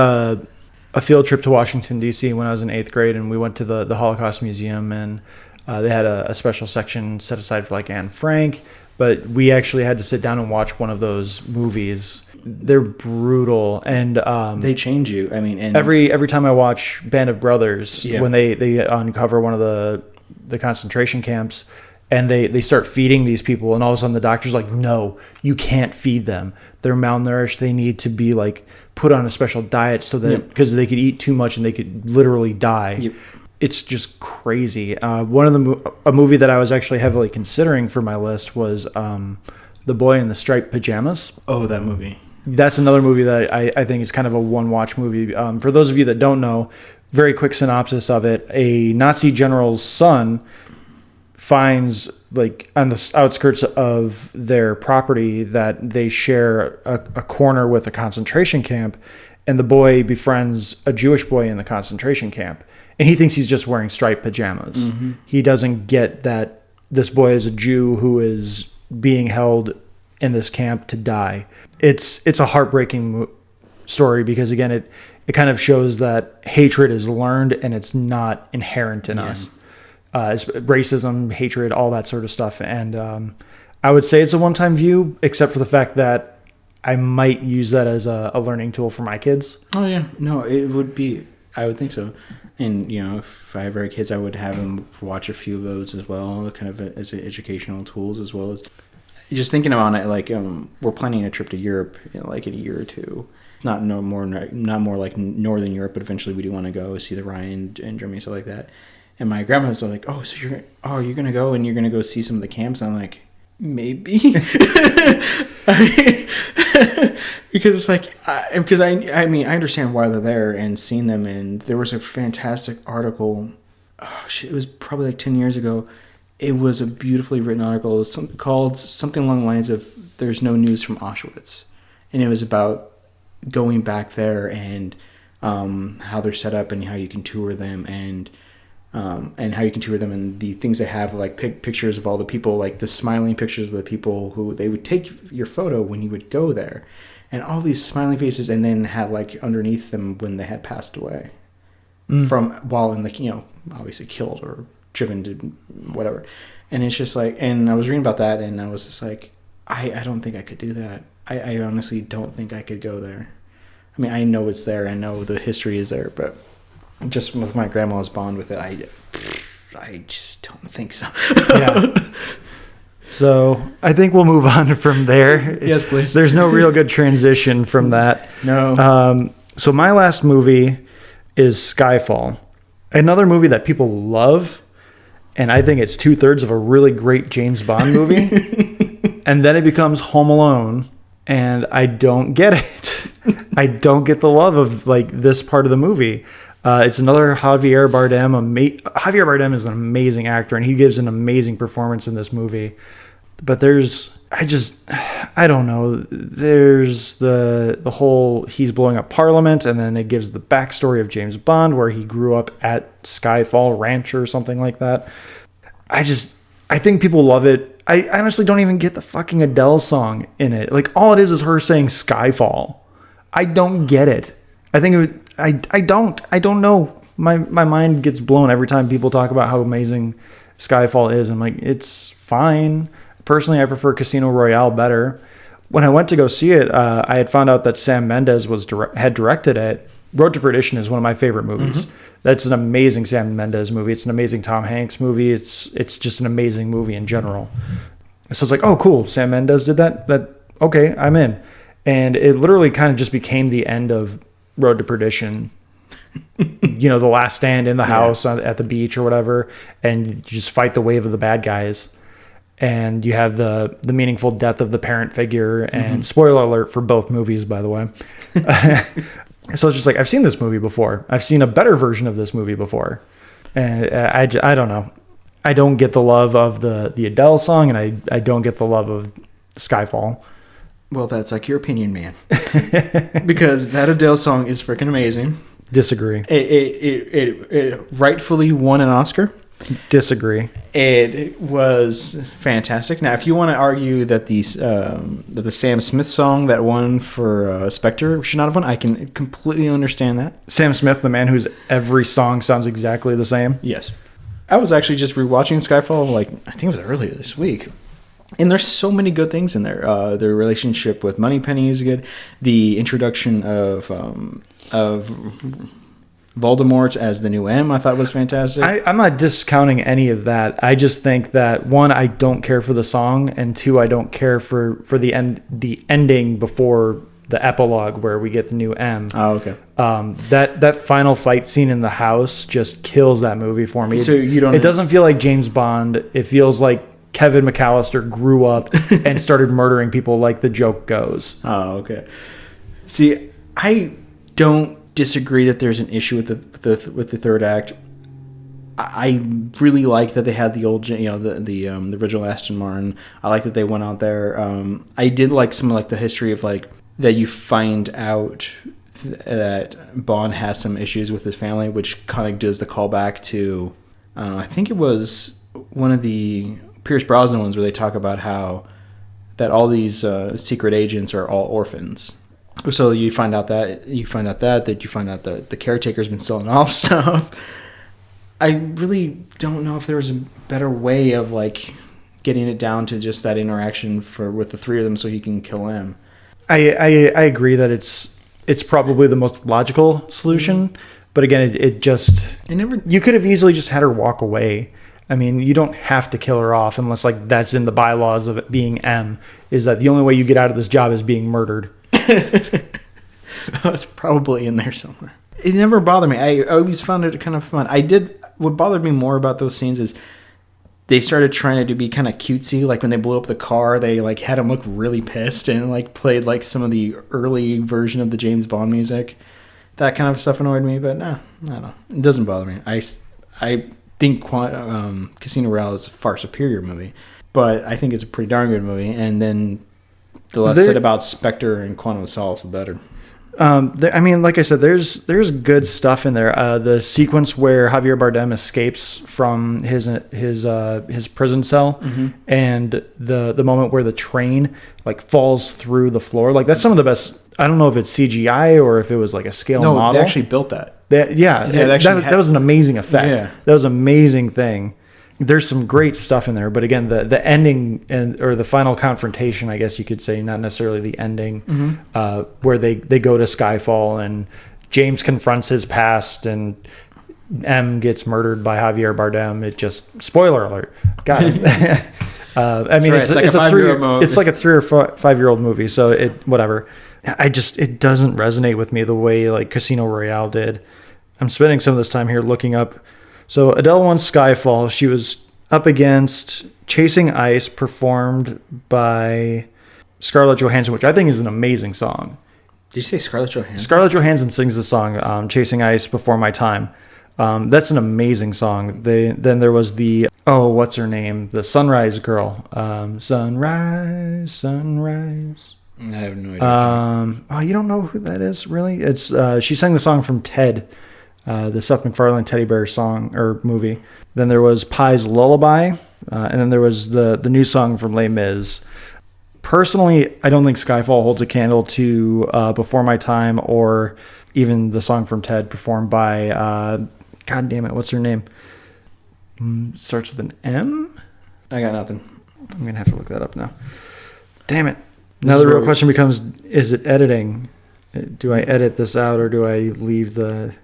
a field trip to Washington D.C. when I was in 8th grade, and we went to the Holocaust Museum, and they had a special section set aside for like Anne Frank, but we actually had to sit down and watch one of those movies. They're brutal, and they change you. I mean, and every time I watch Band of Brothers, when they uncover one of the concentration camps, and they start feeding these people, and all of a sudden the doctor's like, "No, you can't feed them. They're malnourished. They need to be like put on a special diet so that because they could eat too much and they could literally die." Yep. It's just crazy. A movie that I was actually heavily considering for my list was The Boy in the Striped Pajamas. Oh, that movie. That's another movie that I think is kind of a one-watch movie. For those of you that don't know, very quick synopsis of it. A Nazi general's son finds, like, on the outskirts of their property that they share a corner with a concentration camp, and the boy befriends a Jewish boy in the concentration camp. And he thinks he's just wearing striped pajamas. Mm-hmm. He doesn't get that this boy is a Jew who is being held in this camp to die. It's a heartbreaking story because, again, it kind of shows that hatred is learned and it's not inherent in us. It's racism, hatred, all that sort of stuff. And I would say it's a one-time view, except for the fact that I might use that as a learning tool for my kids. Oh, yeah. No, it would be. I would think so. And, if I ever had kids, I would have them watch a few of those as well, kind of as educational tools, as well as just thinking about it. Like, we're planning a trip to Europe, like in a year or two. Not more like Northern Europe, but eventually we do want to go see the Rhine and Germany, stuff like that. And my grandma was like, "Oh, so you're going to go and you're going to go see some of the camps?" And I'm like, maybe. Because it's like, because I mean, I understand why they're there and seeing them. And there was a fantastic article. Oh, shit, it was probably like 10 years ago. It was a beautifully written article. It was called something along the lines of "There's no news from Auschwitz," and it was about going back there and how they're set up and how you can tour them, and how you can tour them, and the things they have, like pictures of all the people, like the smiling pictures of the people who they would take your photo when you would go there, and all these smiling faces, and then had like underneath them when they had passed away from while in the, you know, obviously killed or driven to whatever. And it's just like, and I was reading about that, and I was just like, I don't think I could do that. I honestly don't think I could go there. I mean, I know it's there, I know the history is there, but just with my grandma's bond with it, I just don't think so. Yeah. So I think we'll move on from there. Yes, please. There's no real good transition from that. No. So my last movie is Skyfall, another movie that people love, and I think it's 2/3 of a really great James Bond movie. And then it becomes Home Alone, and I don't get it. I don't get the love of like this part of the movie. It's another Javier Bardem. Javier Bardem is an amazing actor, and he gives an amazing performance in this movie. But I don't know. There's the whole he's blowing up Parliament, and then it gives the backstory of James Bond, where he grew up at Skyfall Ranch or something like that. I think people love it. I honestly don't even get the fucking Adele song in it. Like, all it is her saying Skyfall. I don't get it. I don't know. My mind gets blown every time people talk about how amazing Skyfall is. I'm like, it's fine. Personally, I prefer Casino Royale better. When I went to go see it, I had found out that Sam Mendes had directed it. Road to Perdition is one of my favorite movies. Mm-hmm. That's an amazing Sam Mendes movie. It's an amazing Tom Hanks movie. It's just an amazing movie in general. So it's like, oh, cool. Sam Mendes did that. Okay, I'm in. And it literally kind of just became the end of Road to Perdition. You know, the last stand in the house at the beach or whatever, and you just fight the wave of the bad guys. And you have the meaningful death of the parent figure, and spoiler alert for both movies, by the way. So it's just like, I've seen this movie before. I've seen a better version of this movie before. And I don't know. I don't get the love of the Adele song, and I don't get the love of Skyfall. Well, that's like your opinion, man. Because that Adele song is freaking amazing. Disagree. It rightfully won an Oscar. Disagree. It was fantastic. Now, if you want to argue that the Sam Smith song that won for Spectre should not have won, I can completely understand that. Sam Smith, the man whose every song sounds exactly the same. Yes. I was actually just rewatching Skyfall, like, I think it was earlier this week. And there's so many good things in there. Their relationship with Moneypenny is good. The introduction of Voldemort as the new M, I thought was fantastic. I'm not discounting any of that. I just think that, one, I don't care for the song, and two, I don't care for the ending before the epilogue where we get the new M. Oh, okay. That final fight scene in the house just kills that movie for me. So you don't. It doesn't feel like James Bond. It feels like Kevin McAllister grew up and started murdering people, like the joke goes. Oh, okay. See, I don't disagree that there's an issue with the third act. I really like that they had the old, the original Aston Martin. I like that they went out there. I did like some like the history of like that you find out that Bond has some issues with his family, which kind of does the callback to I think it was one of the Pierce Brosnan ones where they talk about how that all these secret agents are all orphans. So you find out that the caretaker's been selling off stuff. I really don't know if there was a better way of like getting it down to just that interaction with the three of them so he can kill him. I agree that it's probably the most logical solution, but again, you could have easily just had her walk away. I mean, you don't have to kill her off unless like that's in the bylaws of it being M, is that the only way you get out of this job is being murdered. That's probably in there somewhere. It never bothered me. I always found it kind of fun. What bothered me more about those scenes is they started trying to be kind of cutesy. Like when they blew up the car, they like had him look really pissed and like played like some of the early version of the James Bond music. That kind of stuff annoyed me, but no, I don't know. It doesn't bother me. I think Casino Royale is a far superior movie, but I think it's a pretty darn good movie. And then the less said about Spectre and Quantum of Solace, the better. I mean, like I said, there's good stuff in there. The sequence where Javier Bardem escapes from his prison cell, and the moment where the train like falls through the floor, like that's some of the best. I don't know if it's CGI or if it was like a scale No, model. they actually built that. That was an amazing effect. Yeah. That was an amazing thing. There's some great stuff in there, but again, the ending or the final confrontation, I guess you could say, not necessarily the ending, where they go to Skyfall and James confronts his past and M gets murdered by Javier Bardem. It just, spoiler alert. God. I mean, right. It's like a 3 or 5 year old movie, so whatever. It doesn't resonate with me the way like Casino Royale did. I'm spending some of this time here looking up. So Adele won Skyfall. She was up against Chasing Ice, performed by Scarlett Johansson, which I think is an amazing song. Did you say Scarlett Johansson? Scarlett Johansson sings the song Chasing Ice, Before My Time. That's an amazing song. Then there was what's her name? The Sunrise Girl. Sunrise. I have no idea. You don't know who that is, really? It's she sang the song from Ted, the Seth MacFarlane teddy bear song or movie. Then there was Pie's Lullaby, and then there was the new song from Les Mis. Personally, I don't think Skyfall holds a candle to Before My Time or even the song from Ted performed by God damn it, what's her name? Starts with an M? I got nothing. I'm gonna have to look that up now. Damn it. Now the real question becomes, is it editing? Do I edit this out or do I leave the...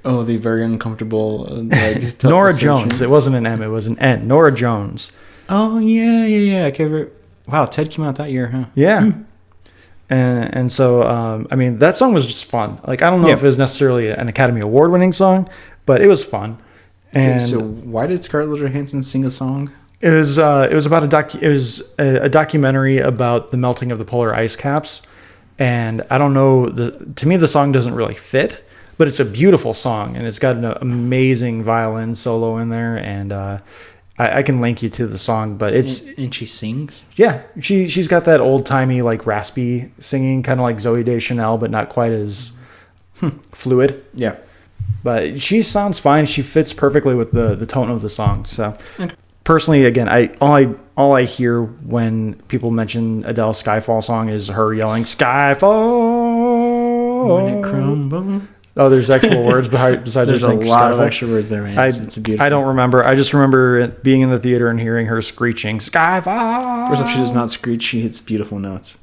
Oh, the very uncomfortable... Nora Jones. It wasn't an M, it was an N. Nora Jones. Oh, yeah. Okay. Wow, Ted came out that year, huh? Yeah. And so, I mean, that song was just fun. Like, I don't know if it was necessarily an Academy Award-winning song, but it was fun. And so why did Scarlett Johansson sing a song? It was about a documentary about the melting of the polar ice caps, and I don't know, to me the song doesn't really fit, but it's a beautiful song and it's got an amazing violin solo in there, and I can link you to the song, but and she sings. Yeah, she's got that old timey like raspy singing, kind of like Zooey Deschanel, but not quite as fluid. Yeah, but she sounds fine. She fits perfectly with the tone of the song. So. Okay. Personally, again, all I hear when people mention Adele's Skyfall song is her yelling Skyfall. When it crumbles. Oh, there's actual words besides her There's a saying lot Skyfall. of extra words there, man. It's a beautiful. I don't remember. I just remember being in the theater and hearing her screeching Skyfall. First off, she does not screech. She hits beautiful notes.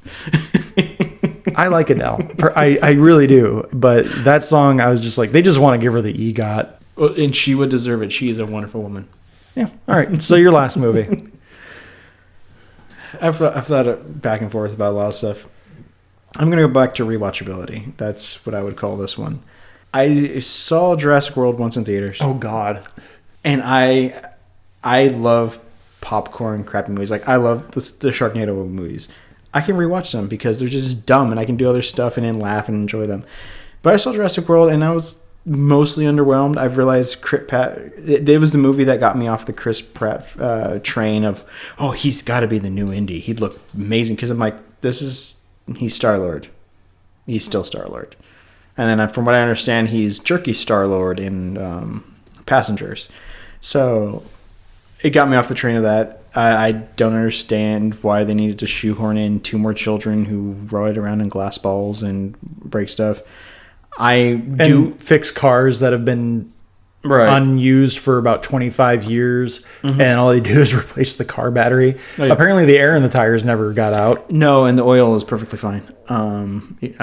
I like Adele. I really do. But that song, I was just like, they just want to give her the EGOT. Well, and she would deserve it. She is a wonderful woman. Yeah. All right. So your last movie. I've thought back and forth about a lot of stuff. I'm going to go back to rewatchability. That's what I would call this one. I saw Jurassic World once in theaters. Oh, God. And I love popcorn crappy movies. Like, I love the Sharknado movies. I can rewatch them because they're just dumb and I can do other stuff and then laugh and enjoy them. But I saw Jurassic World and I was mostly underwhelmed. I've realized it was the movie that got me off the Chris Pratt train of, oh, he's got to be the new Indy. He'd look amazing, because I'm like, he's Star-Lord. He's still Star-Lord. And then from what I understand, he's jerky Star-Lord in Passengers. So it got me off the train of that. I don't understand why they needed to shoehorn in 2 more children who ride around in glass balls and break stuff. And fix cars that have been unused for about 25 years, and all they do is replace the car battery. Oh, yeah. Apparently the air in the tires never got out. No, and the oil is perfectly fine. I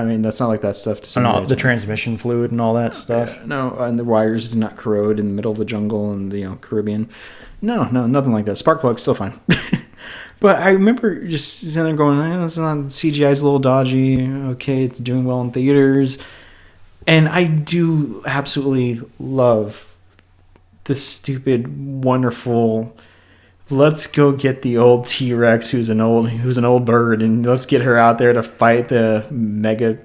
mean, that's not like that stuff. The transmission fluid and all that stuff. Yeah, no, and the wires did not corrode in the middle of the jungle and the Caribbean. No, nothing like that. Spark plug's still fine. But I remember just sitting there going, this is not, CGI's a little dodgy. Okay, it's doing well in theaters. And I do absolutely love this stupid, wonderful, let's go get the old T-Rex who's an old bird, and let's get her out there to fight the Mega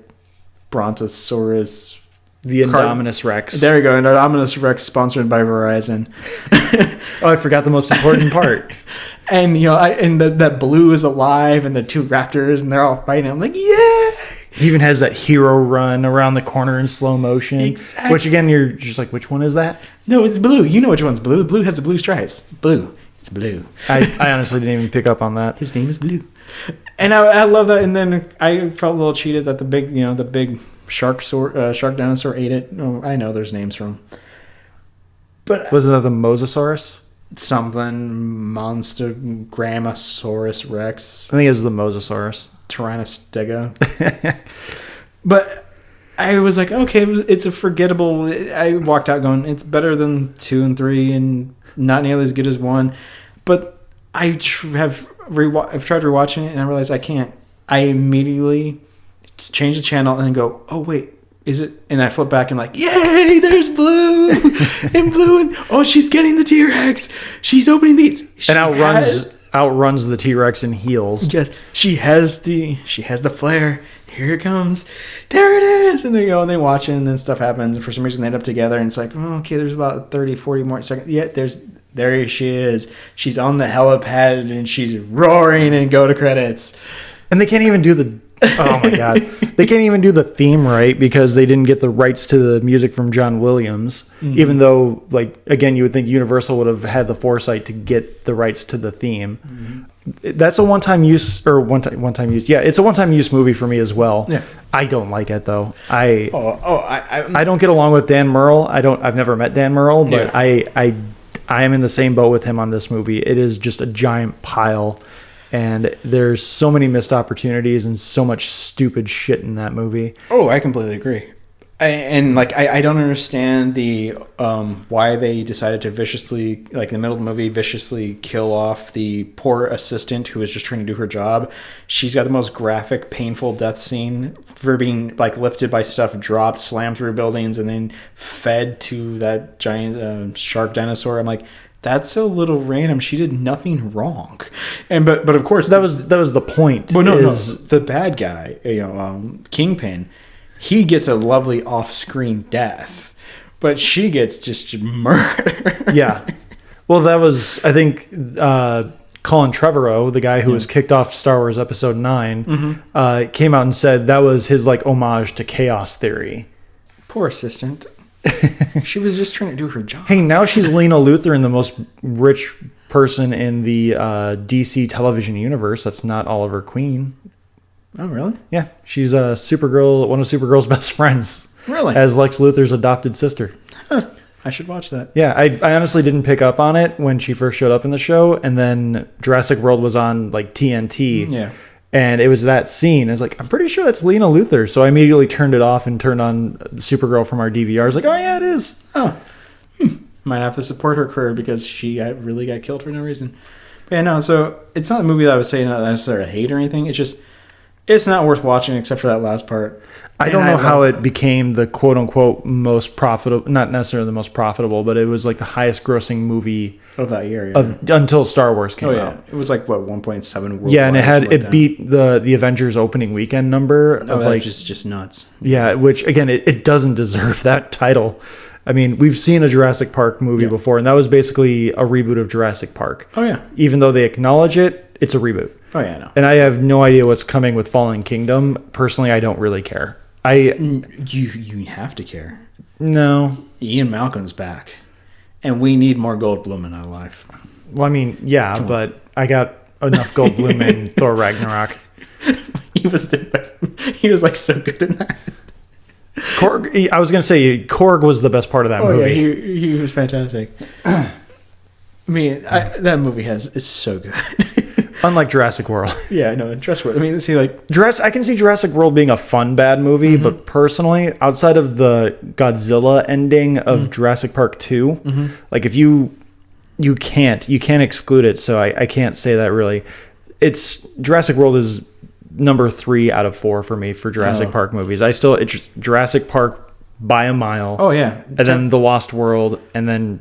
Brontosaurus. The Indominus Rex. There we go. Indominus Rex, sponsored by Verizon. Oh, I forgot the most important part. And that blue is alive, and the 2 raptors, and they're all fighting. I'm like, yeah! He even has that hero run around the corner in slow motion. Exactly. Which again, you're just like, which one is that? No, it's blue. You know which one's blue. Blue has the blue stripes. Blue. It's blue. I honestly didn't even pick up on that. His name is Blue. And I love that. And then I felt a little cheated that the big shark dinosaur ate it. Oh, I know there's names from. But Wasn't that the Mosasaurus? something monster Grammosaurus Rex I think it was the Mosasaurus. Tyrannostega. But I was like, okay, it's a forgettable. I walked out going, it's better than 2 and 3 and not nearly as good as 1. But I've tried rewatching it and I realized I can't. I immediately change the channel and go, oh wait, is it? And I flip back and I'm like, yay, there's Blue and Blue, and oh, she's getting the T-Rex. She's opening these. And outruns the T-Rex in heels. Yes, she has the flare. Here it comes. There it is. And they go and they watch it and then stuff happens. And for some reason they end up together and it's like, oh, okay, there's about 30, 40 more seconds. Yeah, there she is. She's on the helipad and she's roaring and go to credits. And they can't even do the oh my god. They can't even do the theme right because they didn't get the rights to the music from John Williams. Mm-hmm. Even though, like, again, you would think Universal would have had the foresight to get the rights to the theme. Mm-hmm. That's a one-time use. Yeah, it's a one-time use movie for me as well. Yeah. I don't like it though. I don't get along with Dan Murrell. I've never met Dan Murrell, but yeah. I am in the same boat with him on this movie. It is just a giant pile. And there's so many missed opportunities and so much stupid shit in that movie. Oh, I completely agree. I don't understand the why they decided to viciously, like in the middle of the movie, viciously kill off the poor assistant who was just trying to do her job. She's got the most graphic, painful death scene for being like lifted by stuff, dropped, slammed through buildings, and then fed to that giant shark dinosaur. I'm like, that's a little random. She did nothing wrong, but of course that was the point. Well, no, the bad guy, Kingpin, he gets a lovely off-screen death, but she gets just murdered. Yeah, well, that was I think Colin Trevorrow, the guy who was kicked off Star Wars Episode 9, came out and said that was his like homage to Chaos Theory. Poor assistant. She was just trying to do her job. Hey, now she's Lena Luthor and the most rich person in the DC television universe. That's not Oliver Queen. Oh, really? Yeah, she's Supergirl, one of Supergirl's best friends. Really? As Lex Luthor's adopted sister. Huh. I should watch that. Yeah, I honestly didn't pick up on it when she first showed up in the show, and then Jurassic World was on like TNT. Yeah. And it was that scene. I was like, I'm pretty sure that's Lena Luthor. So I immediately turned it off and turned on Supergirl from our DVR. I was like, oh, yeah, it is. Oh. Might have to support her career because she really got killed for no reason. But yeah, no, so it's not a movie that I would say not necessarily hate or anything. It's just, it's not worth watching except for that last part. I don't know how it became the quote-unquote most profitable, not necessarily the most profitable, but it was like the highest grossing movie of that year, until Star Wars came out. It was like, what, 1.7 worldwide? Yeah, and it beat the Avengers opening weekend number. Of like just nuts. Yeah, which, again, it doesn't deserve that title. I mean, we've seen a Jurassic Park movie before, and that was basically a reboot of Jurassic Park. Oh, yeah. Even though they acknowledge it, it's a reboot. Oh, yeah, I know. And I have no idea what's coming with Fallen Kingdom. Personally, I don't really care. You have to care. No. Ian Malcolm's back. And we need more Goldblum in our life. Well, I mean, yeah, but I got enough Goldblum in Thor Ragnarok. He was the best. He was like so good in that. Korg, I was going to say Korg was the best part of that movie. Yeah, he was fantastic. I mean, that movie is so good. Unlike Jurassic World. Yeah, I know. Jurassic World. I mean, see, like I can see Jurassic World being a fun bad movie, but personally, outside of the Godzilla ending of Jurassic Park 2, like if you can't exclude it, so I can't say that really. It's Jurassic World is number 3 out of 4 for me for Jurassic Park movies. It's Jurassic Park by a mile. Oh yeah, and then The Lost World, and then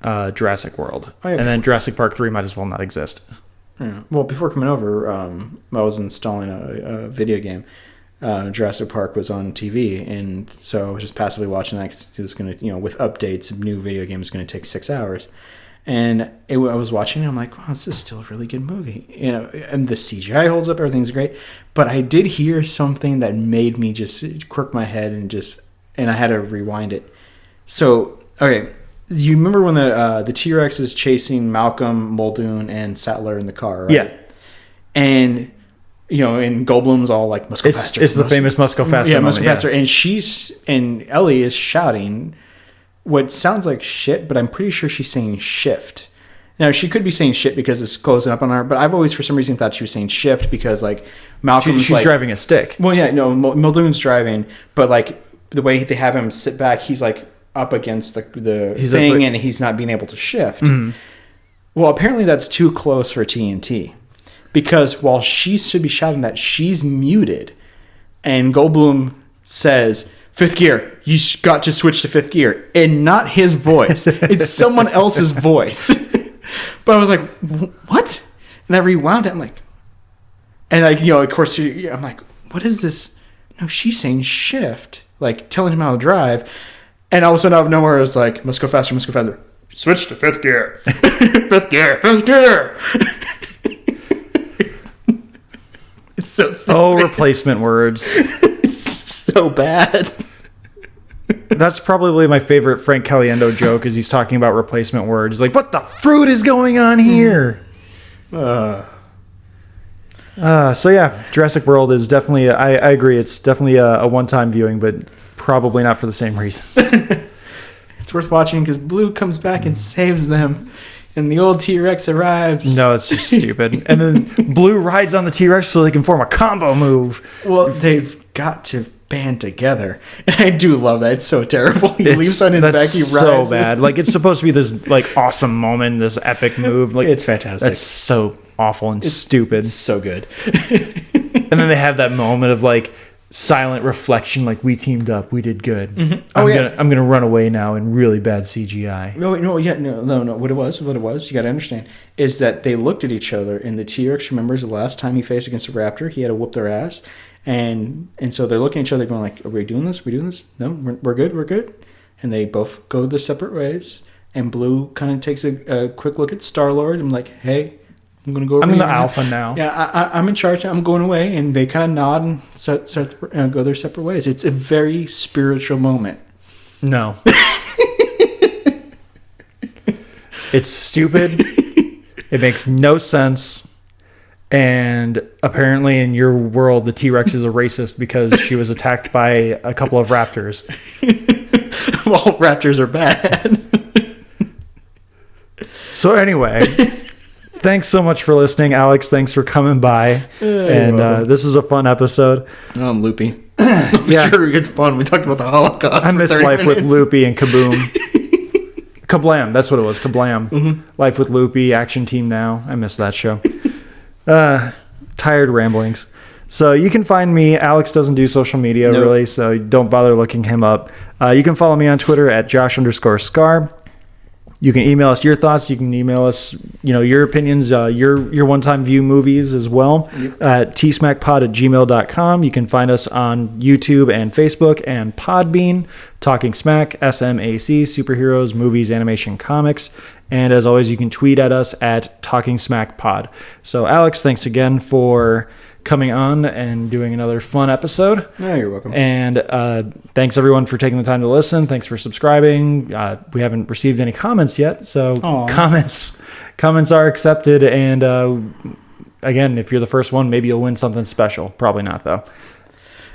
Jurassic World, and then Jurassic Park 3 might as well not exist. Yeah. Well, before coming over, I was installing a video game. Jurassic Park was on TV, and so I was just passively watching that because it was going to, with updates, new video game is going to take 6 hours. And I was watching it, I'm like, wow, this is still a really good movie. You know, and the CGI holds up, everything's great. But I did hear something that made me just quirk my head and I had to rewind it. So, okay, you remember when the T-Rex is chasing Malcolm, Muldoon, and Sattler in the car, right? Yeah. And, you know, and Goldblum's all like, must go faster. It's the famous must go faster moment. Must go faster. And Ellie is shouting what sounds like shit, but I'm pretty sure she's saying shift. Now, she could be saying shit because it's closing up on her, but I've always, for some reason, thought she was saying shift because, like, Malcolm's She's driving a stick. Well, yeah, no, Muldoon's driving, but, like, the way they have him sit back, he's, like, up against the thing, and he's not being able to shift. Mm-hmm. Well, apparently that's too close for TNT because while she should be shouting that, she's muted, and Goldblum says, fifth gear, you got to switch to fifth gear, and not his voice. It's someone else's voice. But I was like, what? And I rewound it. I'm like, and like, you know, of course, I'm like, what is this? No, she's saying shift, like telling him how to drive. And all of a sudden, out of nowhere, it was like, must go faster, must go faster. Switch to fifth gear. Fifth gear, fifth gear. It's so stupid. Oh, replacement words. It's so bad. That's probably my favorite Frank Caliendo joke is he's talking about replacement words. Like, what the fruit is going on here? So yeah, Jurassic World is definitely, I agree, it's definitely a one-time viewing, but probably not for the same reasons. It's worth watching because Blue comes back and saves them, and the old T-Rex arrives. No, it's just stupid. And then Blue rides on the T-Rex so they can form a combo move. Well, they've got to band together, and I do love that. It's so terrible. He leaps on his back. He rides. So bad. Like, it's supposed to be this like awesome moment, this epic move. Like, it's fantastic. That's so awful and stupid. It's so good. And then they have that moment of like silent reflection, like we teamed up, we did good. Mm-hmm. I'm gonna run away now in really bad CGI. No. What it was, you got to understand, is that they looked at each other, and the T-Rex remembers the last time he faced against a raptor, he had to whoop their ass. And so they're looking at each other going like, are we doing this? Are we doing this? No, we're good. We're good. And they both go their separate ways. And Blue kind of takes a quick look at Star-Lord and like, hey, I'm going to go over I'm here. the alpha now. Yeah, I'm in charge. I'm going away. And they kind of nod and start go their separate ways. It's a very spiritual moment. No. It's stupid. It makes no sense. And apparently in your world, the T-Rex is a racist because she was attacked by a couple of raptors. Well, raptors are bad. So anyway, thanks so much for listening. Alex, thanks for coming by. And this is a fun episode. Oh, I'm loopy. I'm sure it's fun. We talked about the Holocaust. I miss Life with Loopy and Kaboom. Kablam, that's what it was. Kablam. Mm-hmm. Life with Loopy, Action Team Now. I miss that show. Tired ramblings. So you can find me. Alex doesn't do social media really, so don't bother looking him up. You can follow me on Twitter at Josh_Scar. You can email us your thoughts. You can email us, your opinions, your one-time view movies as well at tsmackpod@gmail.com. You can find us on YouTube and Facebook and Podbean, Talking Smack, SMAC, superheroes, movies, animation, comics. And as always, you can tweet at us at Talking Smack Pod. So Alex, thanks again for coming on and doing another fun episode. Yeah, you're welcome. And thanks everyone for taking the time to listen. Thanks for subscribing. We haven't received any comments yet, so comments are accepted. And again, if you're the first one, maybe you'll win something special. Probably not though.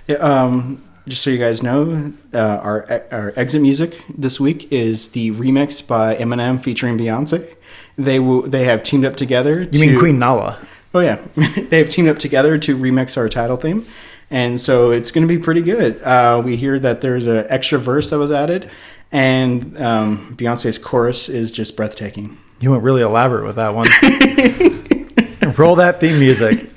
Yeah. Just so you guys know, our exit music this week is the remix by Eminem featuring Beyonce. They have teamed up together. You mean Queen Nala? Oh, yeah. They have teamed up together to remix our title theme. And so it's going to be pretty good. We hear that there's an extra verse that was added. And Beyonce's chorus is just breathtaking. You went really elaborate with that one. Roll that theme music.